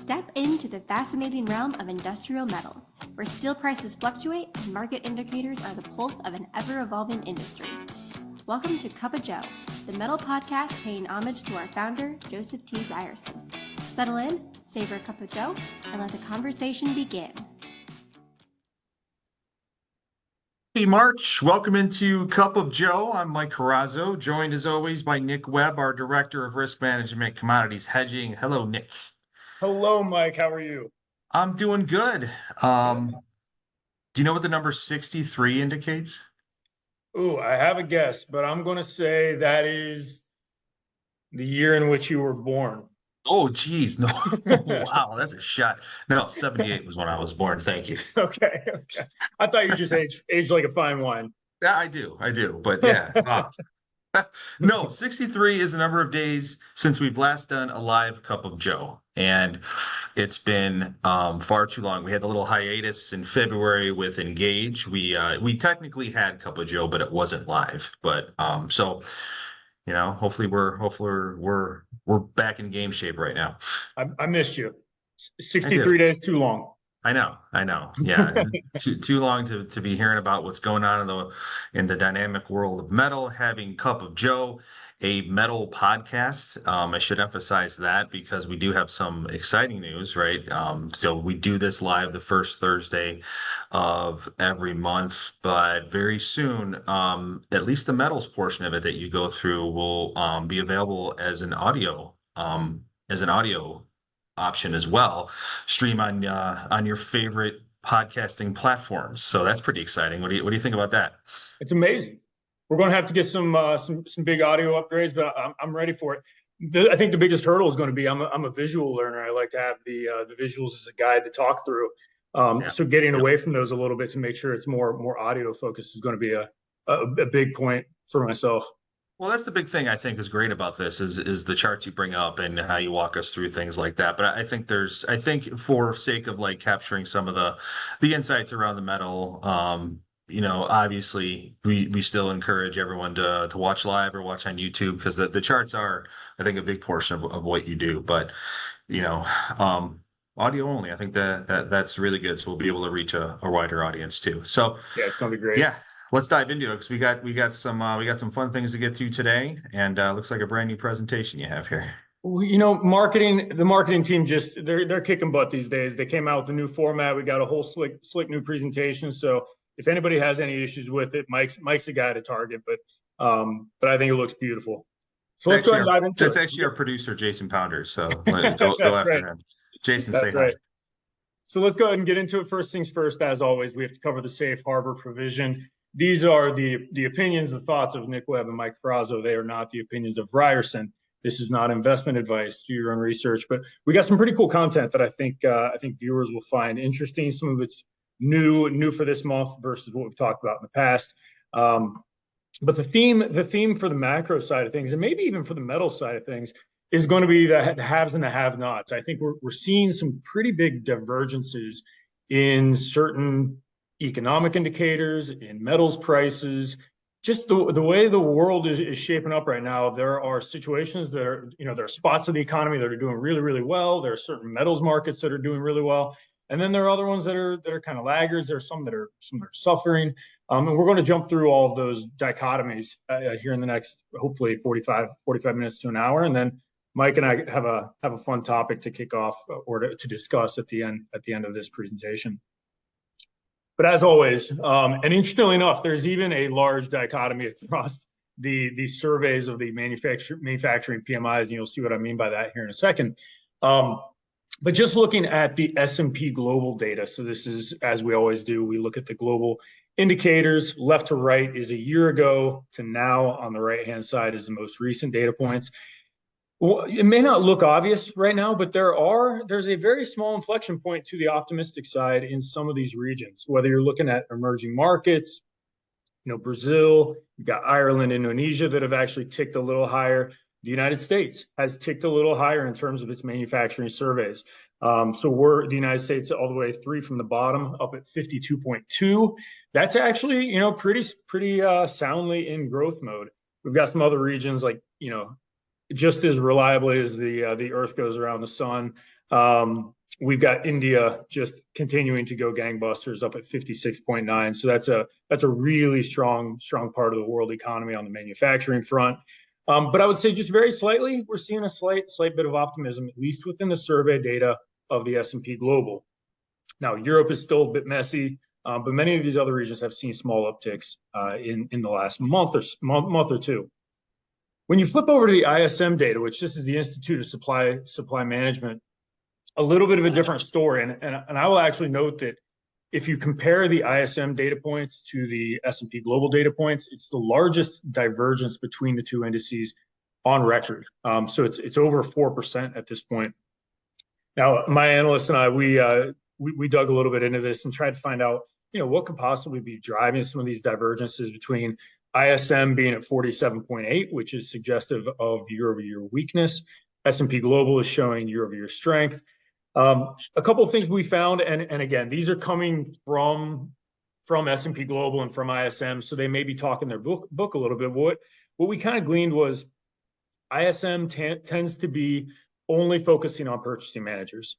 Step into the fascinating realm of industrial metals, where steel prices fluctuate and market indicators are the pulse of an ever-evolving industry. Welcome to Cup of Joe, the metal podcast paying homage to our founder, Joseph T. Ryerson. Settle in, savor a cup of Joe, and let the conversation begin. Hey March, welcome into Cup of Joe. I'm Mike Carrazzo, joined as always by Nick Webb, our Director of Risk Management, Commodities Hedging. Hello, Nick. Hello, Mike. How are you? I'm doing good. Do you know what the number 63 indicates? Ooh, I have a guess, but I'm going to say that is the year in which you were born. Oh, geez. No. Wow, that's a shot. No, 78 was when I was born. Thank you. Okay. I thought you just aged like a fine wine. Yeah, I do. But yeah. No, 63 is the number of days since we've last done a live Cup of Joe. And it's been far too long. We had the little hiatus in February with Engage. We technically had Cup of Joe, but it wasn't live. But so hopefully we're back in game shape right now. I missed you. 63 days too long. I know. Yeah, too long to be hearing about what's going on in the dynamic world of metal. Having Cup of Joe, a metal podcast. I should emphasize that because we do have some exciting news, right? So we do this live the first Thursday of every month, but very soon, at least the metals portion of it that you go through will be available as an audio option as well, stream on your favorite podcasting platforms. So that's pretty exciting. What do you think about that? It's amazing. We're going to have to get some big audio upgrades, but I'm ready for it. I think the biggest hurdle is going to be I'm a visual learner. I like to have the visuals as a guide to talk through. So getting away from those a little bit to make sure it's more audio focused is going to be a big point for myself. Well, that's the big thing I think is great about this is the charts you bring up and how you walk us through things like that. But I think for sake of like capturing some of the insights around the metal, obviously we still encourage everyone to watch live or watch on YouTube because the charts are, I think, a big portion of what you do. But audio only, I think that's really good. So we'll be able to reach a wider audience too. So yeah, it's going to be great. Yeah. Let's dive into it because we got some fun things to get to today, and looks like a brand new presentation you have here. The marketing team they're kicking butt these days. They came out with a new format. We got a whole slick new presentation. So if anybody has any issues with it, Mike's the guy to target. But I think it looks beautiful. So let's go ahead and dive into it. That's actually our producer, Jason Pounders. So go after him. Jason, say hi. So let's go ahead and get into it. First things first, as always, we have to cover the safe harbor provision. These are the opinions, the thoughts of Nick Webb and Mike Carrazzo. They are not the opinions of Ryerson. This is not investment advice. Do your own research. But we got some pretty cool content that I think viewers will find interesting. Some of it's new for this month versus what we've talked about in the past. But the theme for the macro side of things, and maybe even for the metal side of things, is going to be the haves and the have-nots. I think we're seeing some pretty big divergences in certain economic indicators, in metals prices, just the way the world is shaping up right now. There are situations that are, there are spots of the economy that are doing really, really well. There are certain metals markets that are doing really well. And then there are other ones that are kind of laggards. There are some that are suffering. And we're going to jump through all of those dichotomies here in the next, hopefully 45 minutes to an hour. And then Mike and I have a fun topic to kick off or to discuss at the end of this presentation. But as always, and interestingly enough, there's even a large dichotomy across the surveys of the manufacturing PMIs, and you'll see what I mean by that here in a second. But just looking at the S&P global data, so this is, as we always do, we look at the global indicators. Left to right is a year ago to now. On the right-hand side is the most recent data points. Well, it may not look obvious right now, but there's a very small inflection point to the optimistic side in some of these regions. Whether you're looking at emerging markets, Brazil, you've got Ireland, Indonesia that have actually ticked a little higher. The United States has ticked a little higher in terms of its manufacturing surveys. So we're the United States all the way 3 from the bottom up at 52.2. That's actually, pretty soundly in growth mode. We've got some other regions like, just as reliably as the Earth goes around the sun. We've got India just continuing to go gangbusters, up at 56.9. So that's a really strong part of the world economy on the manufacturing front. But I would say just very slightly, we're seeing a slight bit of optimism, at least within the survey data of the S&P Global. Now, Europe is still a bit messy, but many of these other regions have seen small upticks in the last month or two. When you flip over to the ISM data, which this is the Institute of Supply Management, a little bit of a different story. And I will actually note that if you compare the ISM data points to the S&P Global data points, it's the largest divergence between the two indices on record. So it's over 4% at this point. Now, my analyst and I, we dug a little bit into this and tried to find out, what could possibly be driving some of these divergences between ISM being at 47.8, which is suggestive of year-over-year weakness. S&P Global is showing year-over-year strength. A couple of things we found, and again, these are coming from S&P Global and from ISM, so they may be talking their book a little bit. What we kind of gleaned was ISM tends to be only focusing on purchasing managers,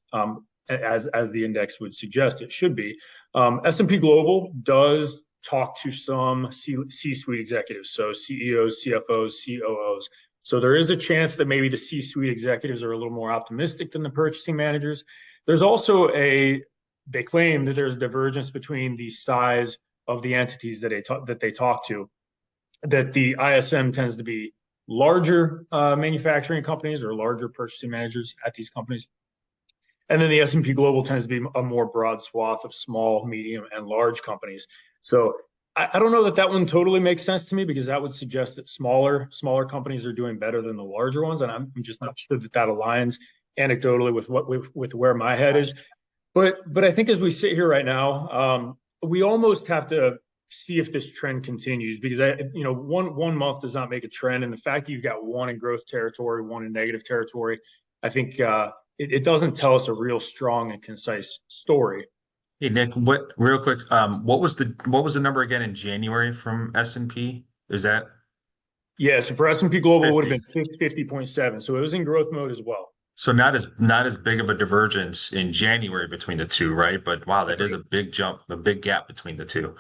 as the index would suggest it should be. S&P Global does talk to some C-suite executives, so CEOs, CFOs, COOs. So there is a chance that maybe the C-suite executives are a little more optimistic than the purchasing managers. There's also they claim that there's a divergence between the size of the entities that they talk to, that the ISM tends to be larger manufacturing companies or larger purchasing managers at these companies. And then the S&P Global tends to be a more broad swath of small, medium, and large companies. So I don't know that one totally makes sense to me, because that would suggest that smaller companies are doing better than the larger ones, and I'm just not sure that aligns anecdotally with where my head is. But I think as we sit here right now, we almost have to see if this trend continues, because one month does not make a trend, and the fact that you've got one in growth territory, one in negative territory, I think it doesn't tell us a real strong and concise story. Hey Nick, real quick, what was the number again in January from S&P? Is that? Yeah, so for S&P Global, it would have been 50.7. So it was in growth mode as well. So not as big of a divergence in January between the two, right? But wow, that is a big jump, a big gap between the two.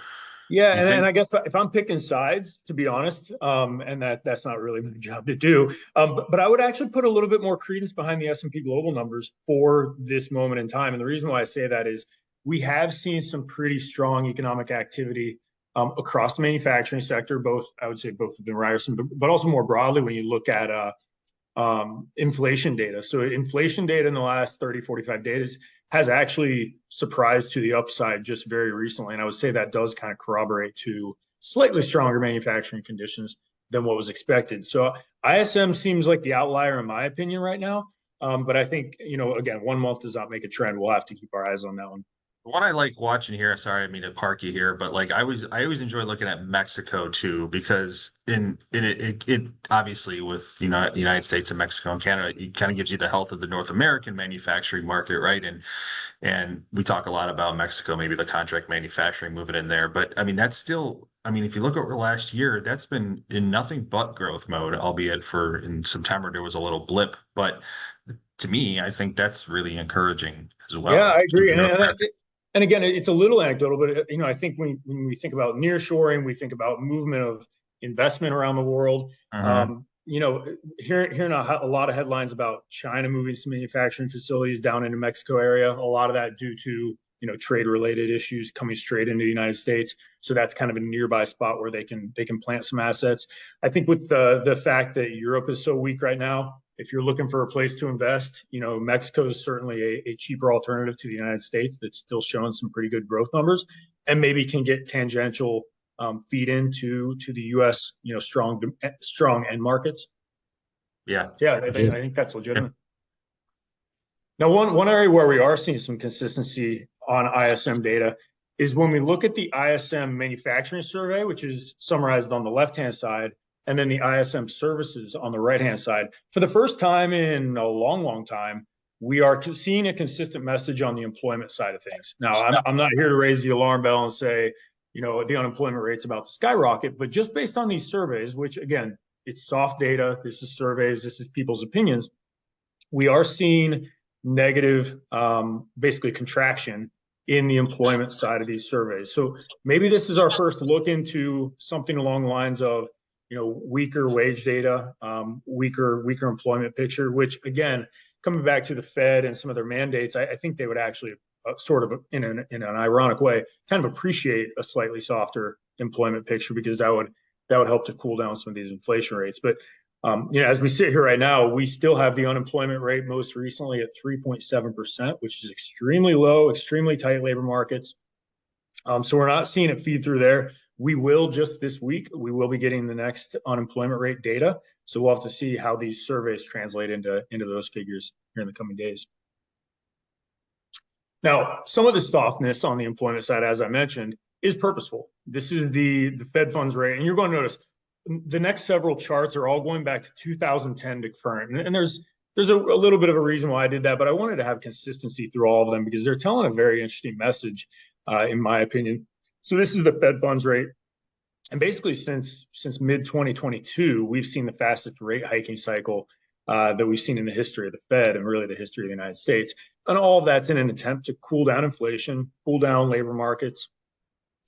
Yeah, and I guess if I'm picking sides, to be honest, and that's not really my job to do, but I would actually put a little bit more credence behind the S&P Global numbers for this moment in time. And the reason why I say that is we have seen some pretty strong economic activity across the manufacturing sector, I would say both within Ryerson, but also more broadly when you look at inflation data. So inflation data in the last 30, 45 days has actually surprised to the upside just very recently. And I would say that does kind of corroborate to slightly stronger manufacturing conditions than what was expected. So ISM seems like the outlier in my opinion right now. But I think, again, 1 month does not make a trend. We'll have to keep our eyes on that one. What I like watching here, sorry, I mean to park you here, but like I always enjoy looking at Mexico too, because it obviously with United States and Mexico and Canada, it kind of gives you the health of the North American manufacturing market, right? And we talk a lot about Mexico, maybe the contract manufacturing moving in there, but I mean that's still, I mean if you look over the last year, that's been in nothing but growth mode, albeit in September there was a little blip, but to me, I think that's really encouraging as well. Yeah, I agree. And again, it's a little anecdotal, but I think when we think about nearshoring, we think about movement of investment around the world. Hearing a lot of headlines about China moving some manufacturing facilities down into Mexico area. A lot of that due to trade related issues coming straight into the United States. So that's kind of a nearby spot where they can plant some assets. I think with the fact that Europe is so weak right now, if you're looking for a place to invest, Mexico is certainly a cheaper alternative to the United States that's still showing some pretty good growth numbers, and maybe can get tangential feed into the U.S. strong end markets. Yeah, I think that's legitimate. Yeah. Now, one area where we are seeing some consistency on ISM data is when we look at the ISM manufacturing survey, which is summarized on the left-hand side, and then the ISM services on the right-hand side. For the first time in a long, long time, we are seeing a consistent message on the employment side of things. Now, I'm not here to raise the alarm bell and say, the unemployment rate's about to skyrocket, but just based on these surveys, which again, it's soft data. This is surveys. This is people's opinions. We are seeing negative, basically contraction in the employment side of these surveys. So maybe this is our first look into something along the lines of, weaker wage data, weaker employment picture, which again, coming back to the Fed and some of their mandates, I think they would actually sort of in an ironic way, kind of appreciate a slightly softer employment picture, because that would help to cool down some of these inflation rates. But as we sit here right now, we still have the unemployment rate most recently at 3.7%, which is extremely low, extremely tight labor markets. So we're not seeing it feed through there. We will just this week, we will be getting the next unemployment rate data. So we'll have to see how these surveys translate into those figures here in the coming days. Now, some of the softness on the employment side, as I mentioned, is purposeful. This is the Fed funds rate. And you're going to notice the next several charts are all going back to 2010 to current. And there's a little bit of a reason why I did that, but I wanted to have consistency through all of them because they're telling a very interesting message, in my opinion. So this is the Fed funds rate. And basically since mid-2022, we've seen the fastest rate hiking cycle that we've seen in the history of the Fed and really the history of the United States. And all of that's in an attempt to cool down inflation, cool down labor markets,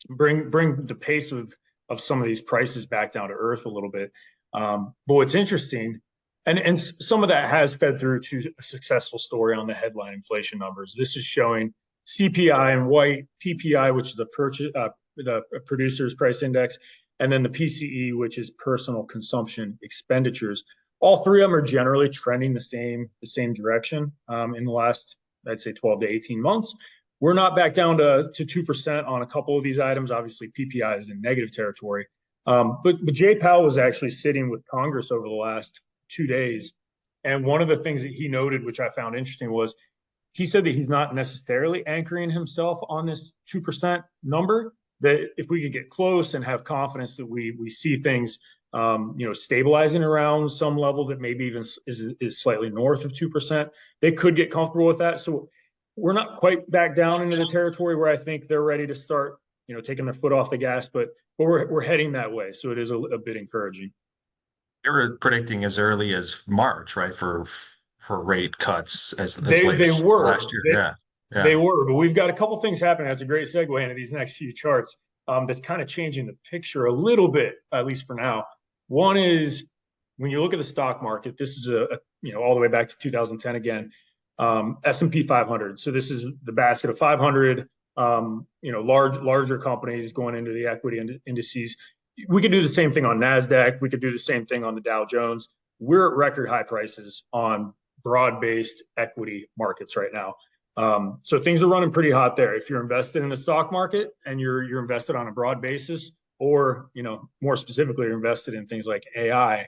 bring the pace of some of these prices back down to earth a little bit. But what's interesting, and some of that has fed through to a successful story on the headline inflation numbers. This is showing CPI in white, PPI, which is the producer's price index, and then the PCE, which is personal consumption expenditures. All three of them are generally trending the same direction in the last, I'd say, 12 to 18 months. We're not back down to 2% on a couple of these items. Obviously, PPI is in negative territory. But Jay Powell was actually sitting with Congress over the last 2 days. And one of the things that he noted, which I found interesting, was he said that he's not necessarily anchoring himself on this 2% number, that if we could get close and have confidence that we see things stabilizing around some level that maybe even is slightly north of 2%, they could get comfortable with that. So we're not quite back down into the territory where I think they're ready to start, taking their foot off the gas, but we're heading that way. So it is a bit encouraging. They were predicting as early as March, right, for rate cuts as they were last year. Yeah. They were, but we've got a couple things happening. That's a great segue into these next few charts. That's kind of changing the picture a little bit, at least for now. One is when you look at the stock market, this is all the way back to 2010 again, S&P 500. So this is the basket of 500, larger companies going into the equity indices. We could do the same thing on NASDAQ. We could do the same thing on the Dow Jones. We're at record high prices on broad-based equity markets right now. So things are running pretty hot there. If you're invested in the stock market and you're invested on a broad basis, or more specifically, you're invested in things like AI,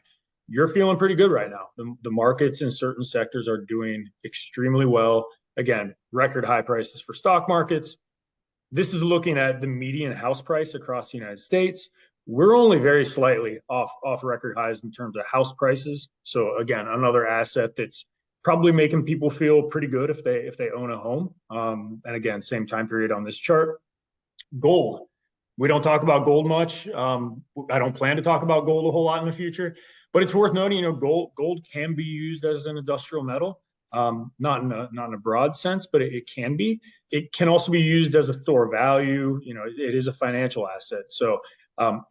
you're feeling pretty good right now. The markets in certain sectors are doing extremely well. Again, record high prices for stock markets. This is looking at the median house price across the United States. We're only very slightly off record highs in terms of house prices. So again, another asset that's probably making people feel pretty good if they own a home. And again, same time period on this chart. Gold. We don't talk about gold much. I don't plan to talk about gold a whole lot in the future, but it's worth noting, gold can be used as an industrial metal, not in a broad sense, but it can be. It can also be used as a store of value. It is a financial asset. So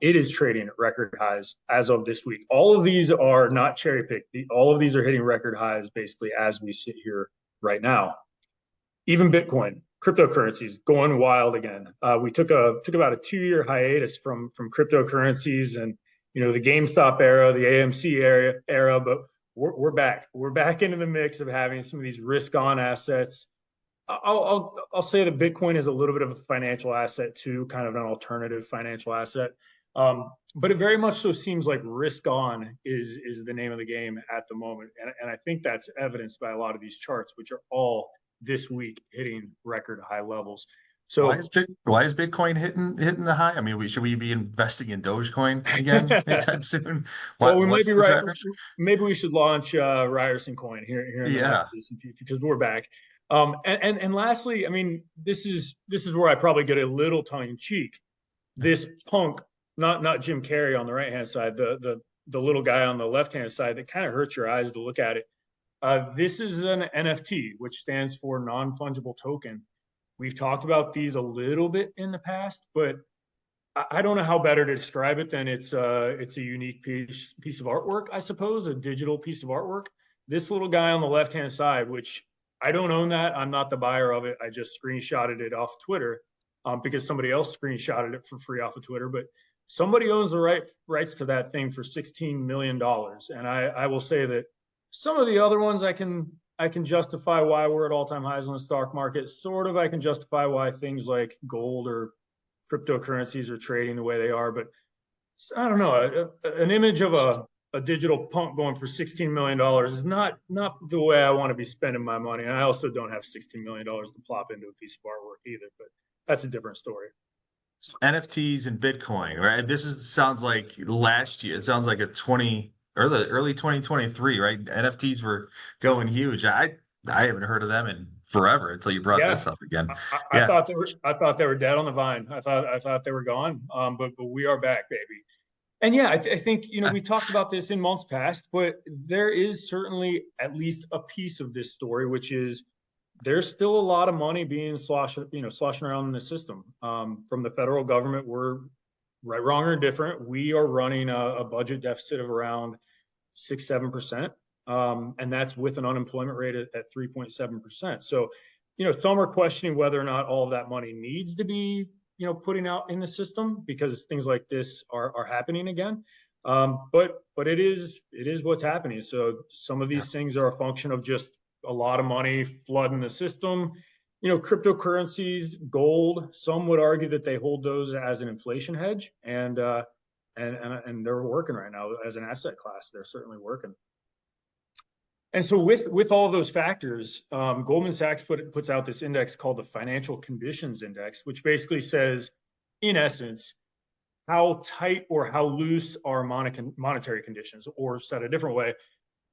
it is trading at record highs as of this week. All of these are not cherry picked. All of these are hitting record highs basically as we sit here right now. Even Bitcoin, cryptocurrencies going wild again. We took about a 2-year hiatus from cryptocurrencies and the GameStop era, the AMC era, but we're back. We're back into the mix of having some of these risk-on assets. I'll say that Bitcoin is a little bit of a financial asset too, kind of an alternative financial asset. But it very much so seems like risk on is the name of the game at the moment. And I think that's evidenced by a lot of these charts, which are all this week hitting record high levels. So why is Bitcoin hitting the high? I mean, should we be investing in Dogecoin again anytime soon? Well, we might be right. Maybe we should launch Ryerson Coin here in the future, because we're back. And lastly, I mean, this is where I probably get a little tongue in cheek. This punk, not Jim Carrey on the right hand side, the the little guy on the left-hand side that kind of hurts your eyes to look at it. This is an NFT, which stands for non-fungible token. We've talked about these a little bit in the past, but I don't know how better to describe it than it's a unique piece of artwork, I suppose, a digital piece of artwork. This little guy on the left-hand side, which I don't own that. I'm not the buyer of it. I just screenshotted it off Twitter because somebody else screenshotted it for free off of Twitter. But somebody owns the rights to that thing for $16 million. And I will say that some of the other ones I can justify why we're at all-time highs in the stock market. Sort of I can justify why things like gold or cryptocurrencies are trading the way they are. But I don't know, an image of a digital punk going for $16 million is not the way I want to be spending my money. And I also don't have $16 million to plop into a piece of artwork either, but that's a different story. NFTs and Bitcoin, right? Sounds like last year. It sounds like early 2023, right? NFTs were going huge. I haven't heard of them in forever until you brought this up again. I thought they were dead on the vine. I thought they were gone. But we are back, baby. And yeah, I think, we talked about this in months past, but there is certainly at least a piece of this story, which is there's still a lot of money being sloshing around in the system. From the federal government, we're right, wrong, or indifferent. We are running a budget deficit of around 6-7%. And that's with an unemployment rate at 3.7%. So, some are questioning whether or not all of that money needs to be putting out in the system because things like this are happening again. But it is what's happening. So some of these things are a function of just a lot of money flooding the system. Cryptocurrencies, gold, some would argue that they hold those as an inflation hedge, and they're working right now as an asset class. They're certainly working. And so with all of those factors, Goldman Sachs puts out this index called the Financial Conditions Index, which basically says, in essence, how tight or how loose are monetary conditions, or said a different way,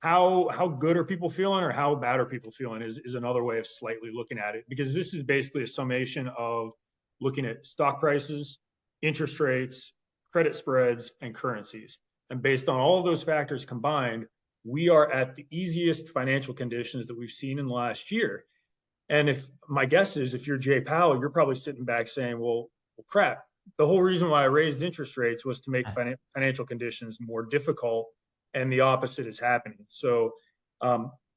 how good are people feeling or how bad are people feeling is another way of slightly looking at it, because this is basically a summation of looking at stock prices, interest rates, credit spreads, and currencies. And based on all of those factors combined, we are at the easiest financial conditions that we've seen in the last year. And if my guess is, if you're Jay Powell, you're probably sitting back saying, well, crap, the whole reason why I raised interest rates was to make financial conditions more difficult, and the opposite is happening. So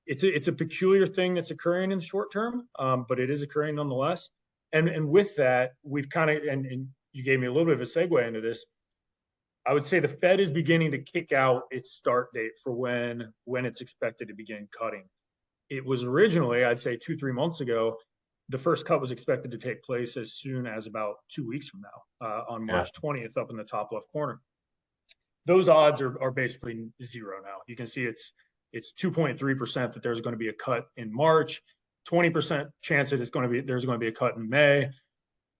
it's a peculiar thing that's occurring in the short term, but it is occurring nonetheless. And with that, we've kind of, and you gave me a little bit of a segue into this, I would say the Fed is beginning to kick out its start date for when it's expected to begin cutting. It was originally, I'd say 2-3 months ago, the first cut was expected to take place as soon as about 2 weeks from now, on March 20th, up in the top left corner. Those odds are basically zero now. You can see it's 2.3% that there's going to be a cut in March, 20% chance that there's going to be a cut in May.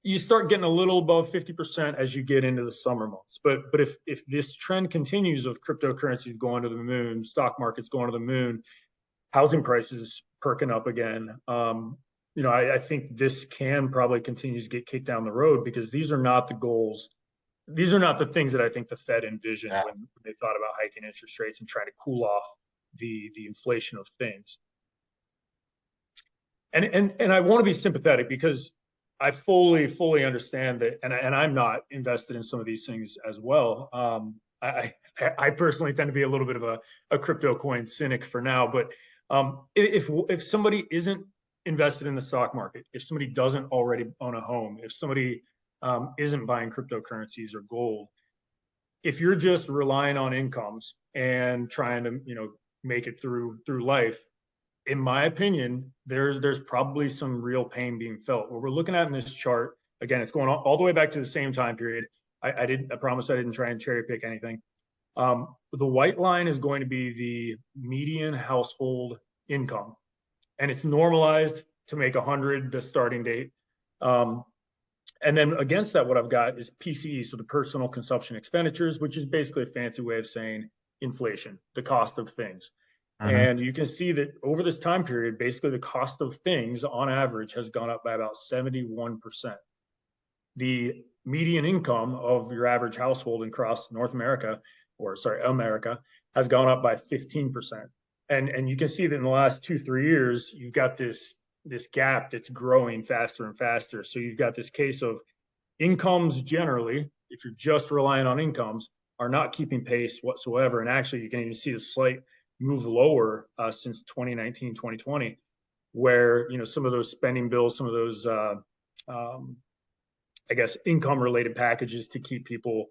You start getting a little above 50% as you get into the summer months. But if this trend continues of cryptocurrencies going to the moon, stock markets going to the moon, housing prices perking up again, I think this can probably continue to get kicked down the road, because these are not the goals. These are not the things that I think the Fed envisioned when they thought about hiking interest rates and trying to cool off the inflation of things. And I want to be sympathetic, because I fully understand that, and I'm not invested in some of these things as well. I personally tend to be a little bit of a crypto coin cynic for now, but if somebody isn't invested in the stock market, if somebody doesn't already own a home, if somebody isn't buying cryptocurrencies or gold, if you're just relying on incomes and trying to make it through life, in my opinion, there's probably some real pain being felt. What we're looking at in this chart, again, it's going all the way back to the same time period. I promise I didn't try and cherry pick anything. The white line is going to be the median household income, and it's normalized to make 100 the starting date. And then against that, what I've got is PCE, so the personal consumption expenditures, which is basically a fancy way of saying inflation, the cost of things. And you can see that over this time period, basically the cost of things on average has gone up by about 71%. The median income of your average household across North America America has gone up by 15%. And you can see that in the last 2-3 years, you've got this gap that's growing faster and faster. So you've got this case of incomes generally, if you're just relying on incomes, are not keeping pace whatsoever. And actually, you can even see a slight move lower since 2019, 2020, where some of those spending bills, some of those I guess income related packages to keep people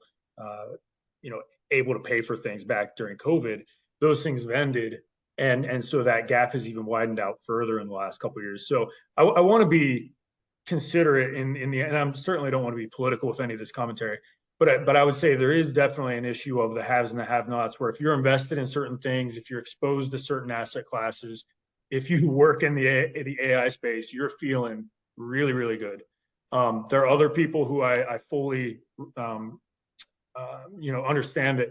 able to pay for things back during COVID, those things have ended. And so that gap has even widened out further in the last couple of years. So I want to be considerate and I certainly don't want to be political with any of this commentary, but I would say there is definitely an issue of the haves and the have-nots, where if you're invested in certain things, if you're exposed to certain asset classes, if you work in the AI space, you're feeling really, really good. There are other people who I fully understand that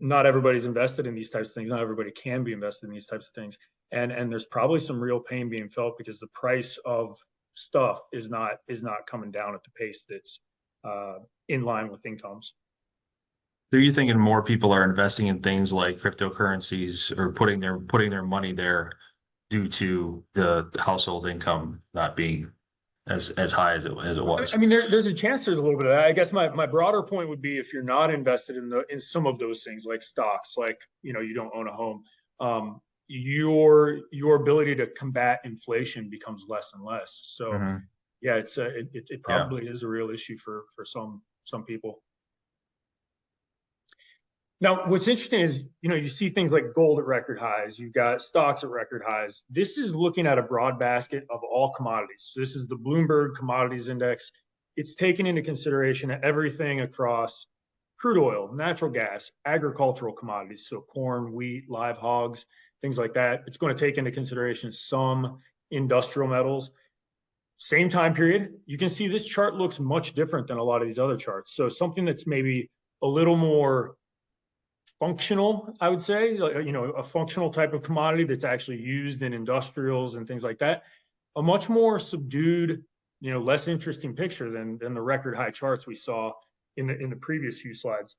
not everybody's invested in these types of things. Not everybody can be invested in these types of things. And there's probably some real pain being felt because the price of stuff is not coming down at the pace that's in line with incomes. So you're thinking more people are investing in things like cryptocurrencies or putting their money there due to the household income not being as high as it was. I mean, there's a chance there's a little bit of that. I guess my broader point would be, if you're not invested in some of those things like stocks, like you don't own a home, your ability to combat inflation becomes less and less. So yeah, it probably is a real issue for some people. Now, what's interesting is, you see things like gold at record highs, you've got stocks at record highs. This is looking at a broad basket of all commodities. So this is the Bloomberg Commodities Index. It's taken into consideration everything across crude oil, natural gas, agricultural commodities, so corn, wheat, live hogs, things like that. It's going to take into consideration some industrial metals. Same time period, you can see this chart looks much different than a lot of these other charts. So something that's maybe a little more functional, I would say, a functional type of commodity that's actually used in industrials and things like that, a much more subdued, less interesting picture than the record high charts we saw in the previous few slides.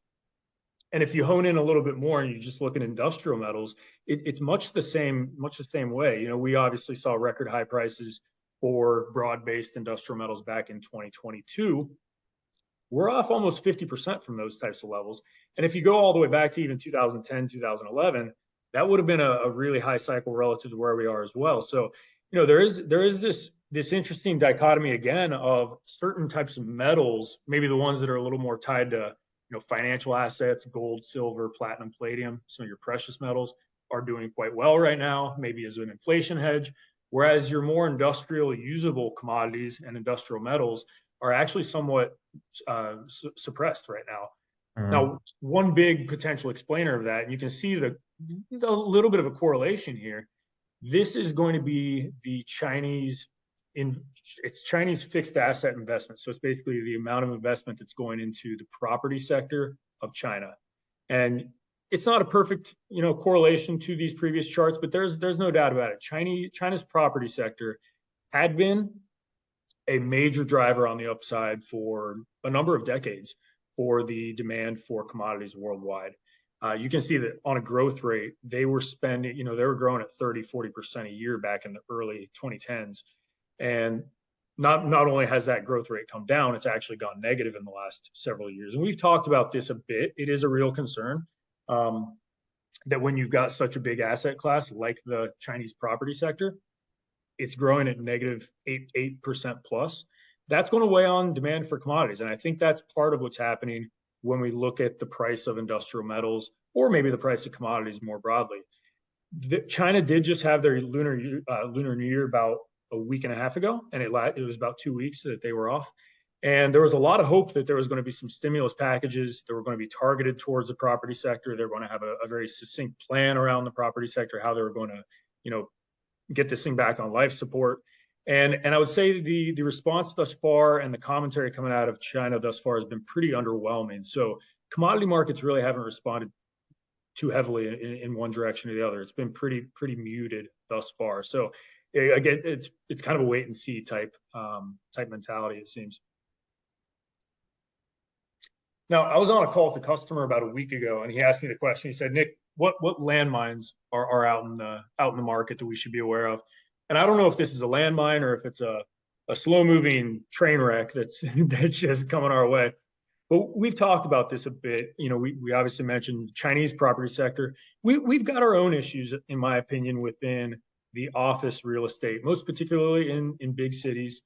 And if you hone in a little bit more and you just look at industrial metals, it's much the same way. We obviously saw record high prices for broad-based industrial metals back in 2022. We're off almost 50% from those types of levels. And if you go all the way back to even 2010, 2011, that would have been a really high cycle relative to where we are as well. So, there is this interesting dichotomy again of certain types of metals, maybe the ones that are a little more tied to, financial assets, gold, silver, platinum, palladium, some of your precious metals are doing quite well right now, maybe as an inflation hedge, whereas your more industrial usable commodities and industrial metals are actually somewhat suppressed right now. Now, one big potential explainer of that, and you can see a little bit of a correlation here. This is going to be the Chinese fixed asset investment. So it's basically the amount of investment that's going into the property sector of China. And it's not a perfect, correlation to these previous charts, but there's no doubt about it. China's property sector had been a major driver on the upside for a number of decades for the demand for commodities worldwide. You can see that on a growth rate, they were spending, they were growing at 30-40% a year back in the early 2010s. And not only has that growth rate come down, it's actually gone negative in the last several years. And we've talked about this a bit. It is a real concern that when you've got such a big asset class like the Chinese property sector, it's growing at negative 8% plus. That's going to weigh on demand for commodities. And I think that's part of what's happening when we look at the price of industrial metals, or maybe the price of commodities more broadly. China did just have their Lunar New Year about a week and a half ago, and it was about 2 weeks that they were off. And there was a lot of hope that there was going to be some stimulus packages that were going to be targeted towards the property sector. They're going to have a very succinct plan around the property sector, how they were going to, get this thing back on life support. And I would say the response thus far and the commentary coming out of China thus far has been pretty underwhelming. So commodity markets really haven't responded too heavily in one direction or the other. It's been pretty muted thus far. So again, it's kind of a wait and see type mentality, it seems. Now, I was on a call with a customer about a week ago, and he asked me the question. He said, "Nick, what landmines are out in the market that we should be aware of?" And I don't know if this is a landmine or if it's a slow moving train wreck that's just coming our way. But we've talked about this a bit. We obviously mentioned Chinese property sector. We've got our own issues, in my opinion, within the office real estate, most particularly in big cities,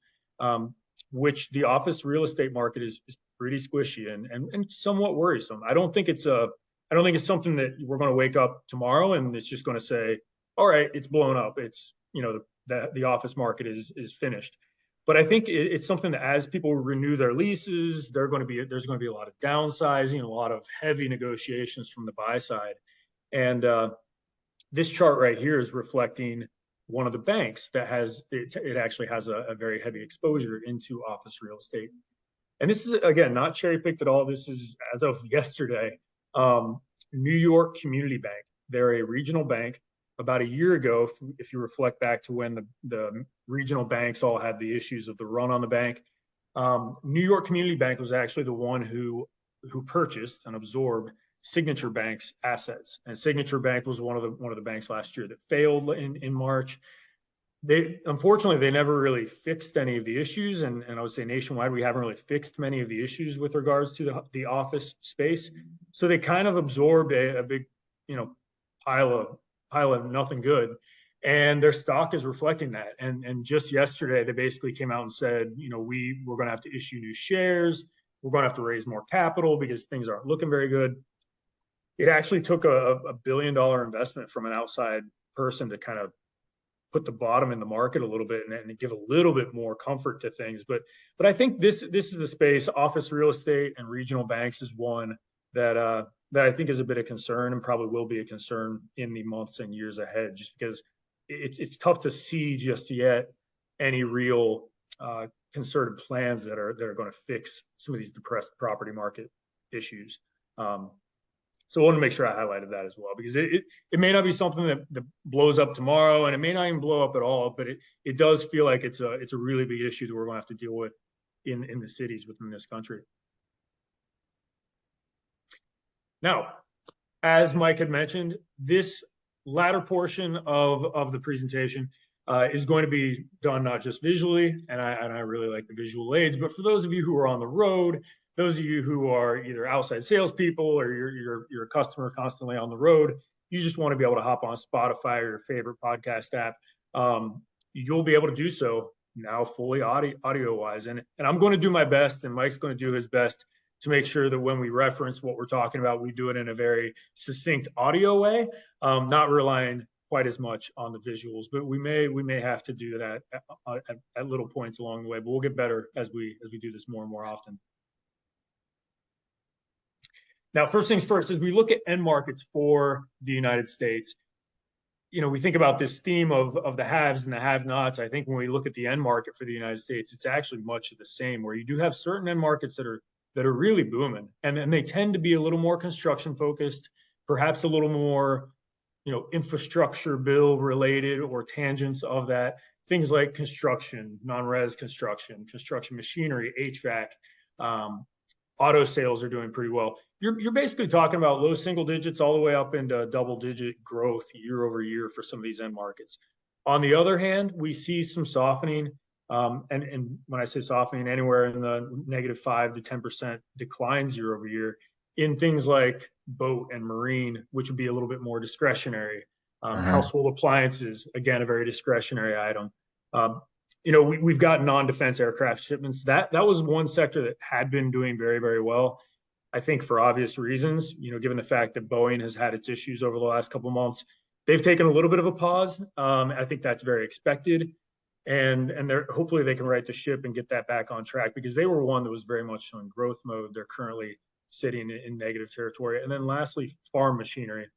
which the office real estate market is pretty squishy and somewhat worrisome. I don't think it's something that we're going to wake up tomorrow and it's just going to say, all right, it's blown up. It's, the office market is finished. But I think it's something that as people renew their leases, there's going to be a lot of downsizing, a lot of heavy negotiations from the buy side. And this chart right here is reflecting one of the banks that it actually has a very heavy exposure into office real estate. And this is, again, not cherry picked at all. This is as of yesterday. New York Community Bank. They're a regional bank. About a year ago, if you reflect back to when the regional banks all had the issues of the run on the bank, New York Community Bank was actually the one who purchased and absorbed Signature Bank's assets. And Signature Bank was one of the banks last year that failed in March. Unfortunately, they never really fixed any of the issues. And I would say nationwide, we haven't really fixed many of the issues with regards to the office space. So they kind of absorbed a big, pile of nothing good. And their stock is reflecting that. And just yesterday, they basically came out and said, we're going to have to issue new shares. We're going to have to raise more capital because things aren't looking very good. It actually took a $1 billion investment from an outside person to kind of put the bottom in the market a little bit and give a little bit more comfort to things. But I think this is the space. Office real estate and regional banks is one that I think is a bit of concern and probably will be a concern in the months and years ahead, just because it's tough to see just yet any real concerted plans that are going to fix some of these depressed property market issues. So I want to make sure I highlighted that as well, because it may not be something that blows up tomorrow, and it may not even blow up at all, but it does feel like it's a really big issue that we're going to have to deal with in the cities within this country. Now, as Mike had mentioned, this latter portion of the presentation is going to be done not just visually, and I really like the visual aids, but for those of you who are on the road, those of you who are either outside salespeople or you're a customer constantly on the road, you just want to be able to hop on Spotify or your favorite podcast app. You'll be able to do so now fully audio wise. And I'm going to do my best, and Mike's going to do his best to make sure that when we reference what we're talking about, we do it in a very succinct audio way, not relying quite as much on the visuals, but we may have to do that at little points along the way, but we'll get better as we do this more and more often. Now, first things first, as we look at end markets for the United States, we think about this theme of the haves and the have-nots. I think when we look at the end market for the United States, it's actually much of the same, where you do have certain end markets that are really booming, and they tend to be a little more construction focused, perhaps a little more, infrastructure bill related or tangents of that. Things like construction, non-res construction machinery, HVAC, auto sales are doing pretty well. You're basically talking about low single digits all the way up into double-digit growth year over year for some of these end markets. On the other hand, we see some softening, and when I say softening, anywhere in the -5 to 10% declines year over year in things like boat and marine, which would be a little bit more discretionary. Household appliances, again, a very discretionary item. We've got non-defense aircraft shipments. That was one sector that had been doing very, very well. I think for obvious reasons, given the fact that Boeing has had its issues over the last couple of months, they've taken a little bit of a pause. I think that's very expected. And hopefully they can right the ship and get that back on track, because they were one that was very much in growth mode. They're currently sitting in negative territory. And then lastly, farm machinery.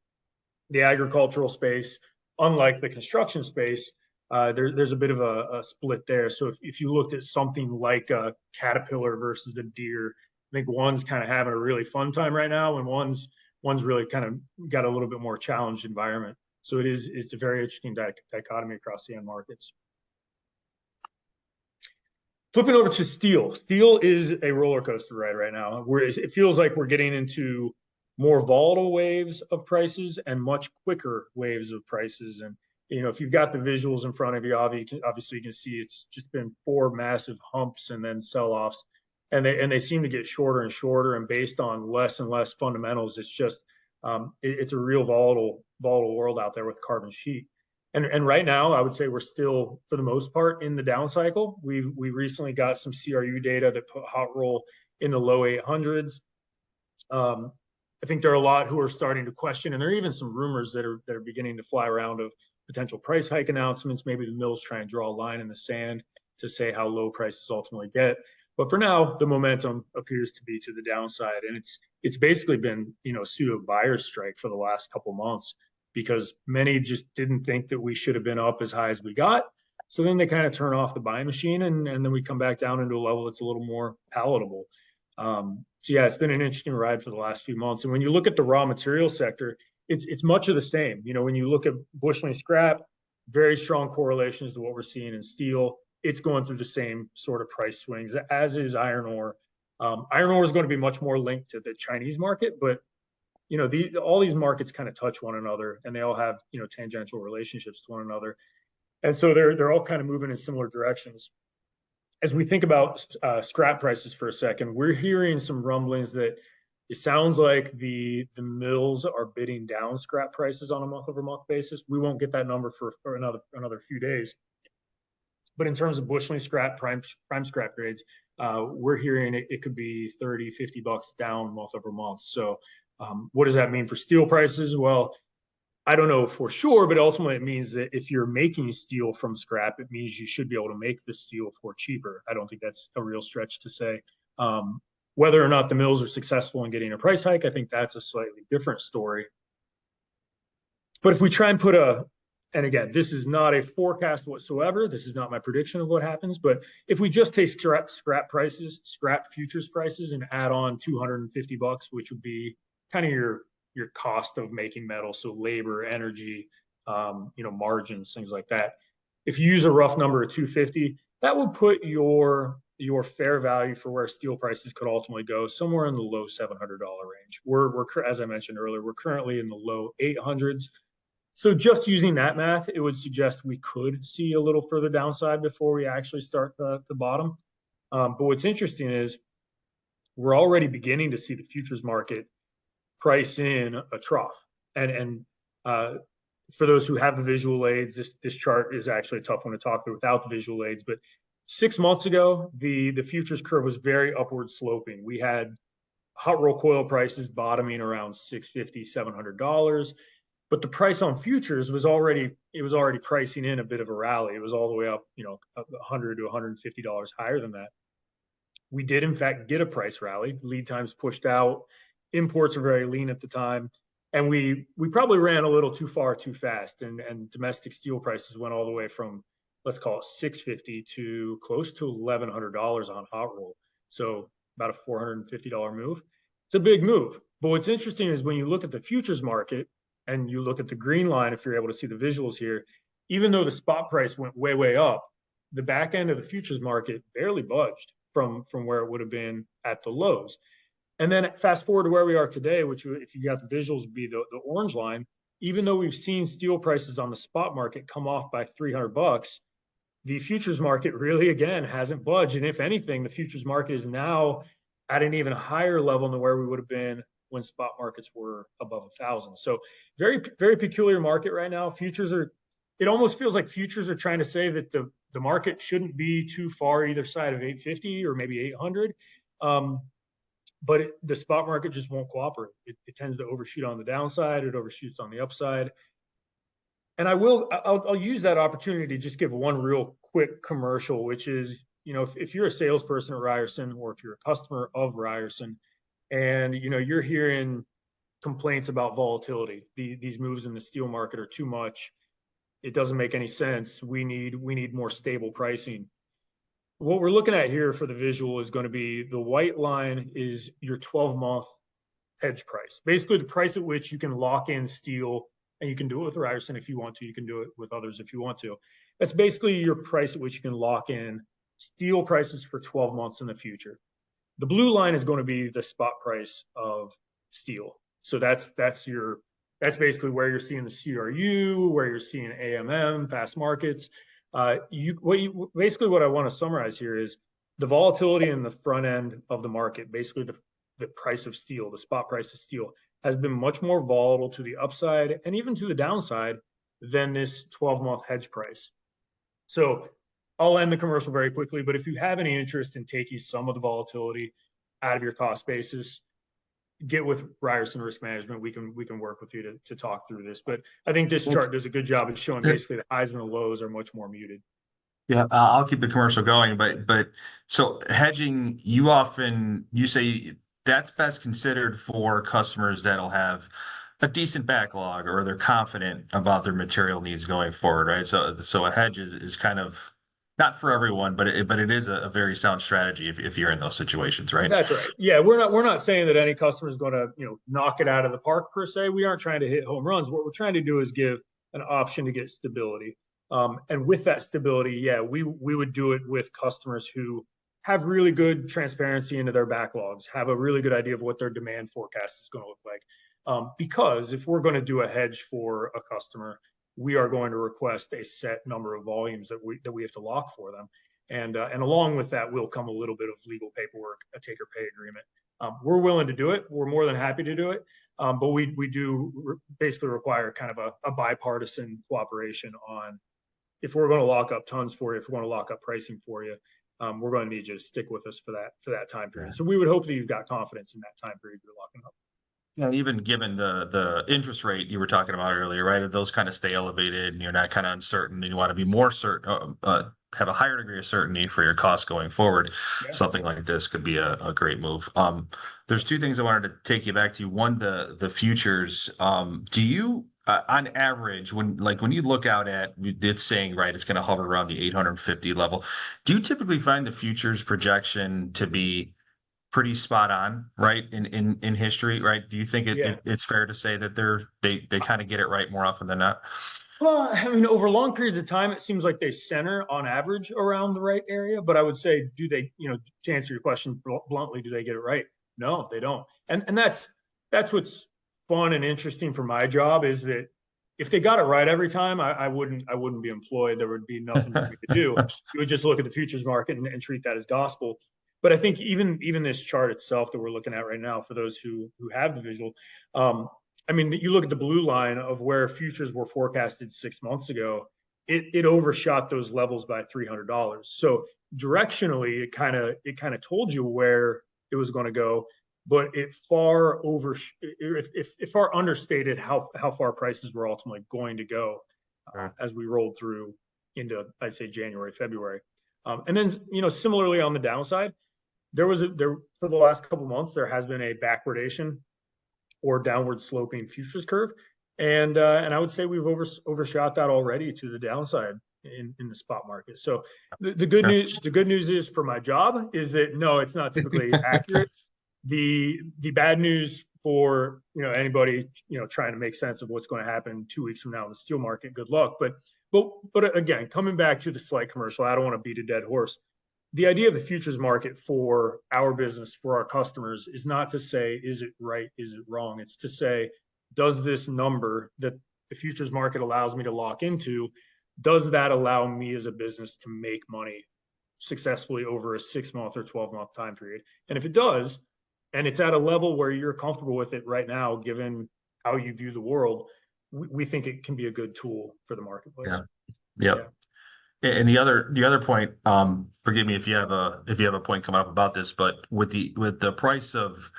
The agricultural space, unlike the construction space, there's a bit of a split there. So if you looked at something like a Caterpillar versus a Deere, I think one's kind of having a really fun time right now, and one's really kind of got a little bit more challenged environment. So it's a very interesting dichotomy across the end markets. Flipping over to steel. Steel is a roller coaster ride right now. It feels like we're getting into more volatile waves of prices and much quicker waves of prices. And if you've got the visuals in front of you, obviously you can see it's just been 4 massive humps and then sell-offs, and they seem to get shorter and shorter. And based on less and less fundamentals, it's just it's a real volatile world out there with carbon sheet. And right now, I would say we're still, for the most part, in the down cycle. We recently got some CRU data that put hot roll in the low 800s. I think there are a lot who are starting to question, and there are even some rumors that are beginning to fly around of potential price hike announcements. Maybe the mills try and draw a line in the sand to say how low prices ultimately get. But for now, the momentum appears to be to the downside, and it's basically been a pseudo buyer's strike for the last couple months, because many just didn't think that we should have been up as high as we got. So then they kind of turn off the buying machine, and then we come back down into a level that's a little more palatable. So yeah, it's been an interesting ride for the last few months. And when you look at the raw material sector, it's much of the same. When you look at busheling scrap, very strong correlations to what we're seeing in steel. It's going through the same sort of price swings, as is iron ore. Iron ore is going to be much more linked to the Chinese market, but all these markets kind of touch one another, and they all have tangential relationships to one another, and so they're all kind of moving in similar directions. As we think about scrap prices for a second, we're hearing some rumblings that it sounds like the mills are bidding down scrap prices on a month-over-month basis. We won't get that number for another few days, but in terms of busheling scrap, prime scrap grades, we're hearing it could be $30-$50 down month-over-month. So what does that mean for steel prices? Well, I don't know for sure, but ultimately it means that if you're making steel from scrap, it means you should be able to make the steel for cheaper. I don't think that's a real stretch to say. Whether or not the mills are successful in getting a price hike, I think that's a slightly different story. But if we try and and again, this is not a forecast whatsoever. This is not my prediction of what happens. But if we just take scrap prices, scrap futures prices, and add on $250, which would be kind of your cost of making metal, so labor, energy, margins, things like that. If you use a rough number of 250, that would put your fair value for where steel prices could ultimately go somewhere in the low $700 range. We're as I mentioned earlier, we're currently in the low 800s. So just using that math, it would suggest we could see a little further downside before we actually start the bottom. But what's interesting is we're already beginning to see the futures market price in a trough. And for those who have the visual aids, this chart is actually a tough one to talk through without the visual aids. But 6 months ago, the futures curve was very upward sloping. We had hot roll coil prices bottoming around $650, $700. But the price on futures was already pricing in a bit of a rally. It was all the way up, $100 to $150 higher than that. We did in fact get a price rally. Lead times pushed out. Imports were very lean at the time, and we probably ran a little too far too fast, and domestic steel prices went all the way from, let's call it $650 to close to $1,100 on hot roll. So about a $450 move. It's a big move. But what's interesting is when you look at the futures market and you look at the green line, if you're able to see the visuals here, even though the spot price went way up, the back end of the futures market barely budged from where it would have been at the lows. And then fast forward to where we are today, which, if you got the visuals, would be the orange line. Even though we've seen steel prices on the spot market come off by $300, the futures market really, again, hasn't budged. And if anything, the futures market is now at an even higher level than where we would have been when spot markets were above 1,000. So very, very peculiar market right now. It almost feels like futures are trying to say that the market shouldn't be too far either side of 850 or maybe 800. But the spot market just won't cooperate. It tends to overshoot on the downside. It overshoots on the upside. And I'll use that opportunity to just give one real quick commercial, which is, if you're a salesperson at Ryerson, or if you're a customer of Ryerson, and you're hearing complaints about volatility, these moves in the steel market are too much. It doesn't make any sense. We need more stable pricing. What we're looking at here for the visual is going to be the white line is your 12-month hedge price. Basically, the price at which you can lock in steel, and you can do it with Ryerson if you want to. You can do it with others if you want to. That's basically your price at which you can lock in steel prices for 12 months in the future. The blue line is going to be the spot price of steel. So that's basically where you're seeing the CRU, where you're seeing AMM, fast markets. Basically what I want to summarize here is the volatility in the front end of the market, basically the price of steel, the spot price of steel, has been much more volatile to the upside and even to the downside than this 12-month hedge price. So I'll end the commercial very quickly, but if you have any interest in taking some of the volatility out of your cost basis, get with Ryerson Risk Management. We can work with you to talk through this. But I think this chart does a good job of showing basically the highs and the lows are much more muted. Yeah, I'll keep the commercial going, but so hedging, you say that's best considered for customers that'll have a decent backlog or they're confident about their material needs going forward, right? So a hedge is kind of not for everyone, but it is a very sound strategy if you're in those situations, right? That's right. Yeah, we're not saying that any customer is going to knock it out of the park per se. We aren't trying to hit home runs. What we're trying to do is give an option to get stability. And with that stability, yeah, we would do it with customers who have really good transparency into their backlogs, have a really good idea of what their demand forecast is going to look like. Because if we're going to do a hedge for a customer, we are going to request a set number of volumes that we have to lock for them. And along with that will come a little bit of legal paperwork, a take or pay agreement. We're willing to do it. We're more than happy to do it. But we do basically require kind of a bipartisan cooperation on, if we're going to lock up tons for you, if we're going to lock up pricing for you, we're going to need you to stick with us for that time period. So we would hope that you've got confidence in that time period you're locking up. Yeah, even given the interest rate you were talking about earlier, right? If those kind of stay elevated and you're not kind of uncertain, and you want to be more certain, have a higher degree of certainty for your costs going forward, something like this could be a great move. There's two things I wanted to take you back to. One, the futures. Do you, on average, when you look out at it's saying, right, it's going to hover around the 850 level. Do you typically find the futures projection to be pretty spot on, right, in history, right? Do you think it's fair to say that they kind of get it right more often than not? Well, I mean, over long periods of time, it seems like they center on average around the right area. But I would say, do they, to answer your question bluntly, do they get it right? No, they don't. And that's what's fun and interesting for my job, is that if they got it right every time, I wouldn't be employed. There would be nothing for me to do. You would just look at the futures market and treat that as gospel. But I think even this chart itself that we're looking at right now, for those who have the visual, I mean, you look at the blue line of where futures were forecasted 6 months ago, it overshot those levels by $300. So directionally, it kind of told you where it was going to go, but it far understated how far prices were ultimately going to go as we rolled through into, I'd say, January, February. And then, similarly on the downside, there for the last couple of months, there has been a backwardation or downward sloping futures curve. And I would say we've overshot that already to the downside in the spot market. So the good news is, for my job, is that no, it's not typically accurate. The bad news for anybody trying to make sense of what's going to happen 2 weeks from now in the steel market, good luck. But again, coming back to the slight commercial, I don't want to beat a dead horse. The idea of the futures market for our business, for our customers, is not to say, is it right, is it wrong? It's to say, does this number that the futures market allows me to lock into, does that allow me as a business to make money successfully over a 6-month or 12-month time period? And if it does, and it's at a level where you're comfortable with it right now, given how you view the world, we think it can be a good tool for the marketplace. Yeah. And the other point, forgive me if you have a point coming up about this, but with the price of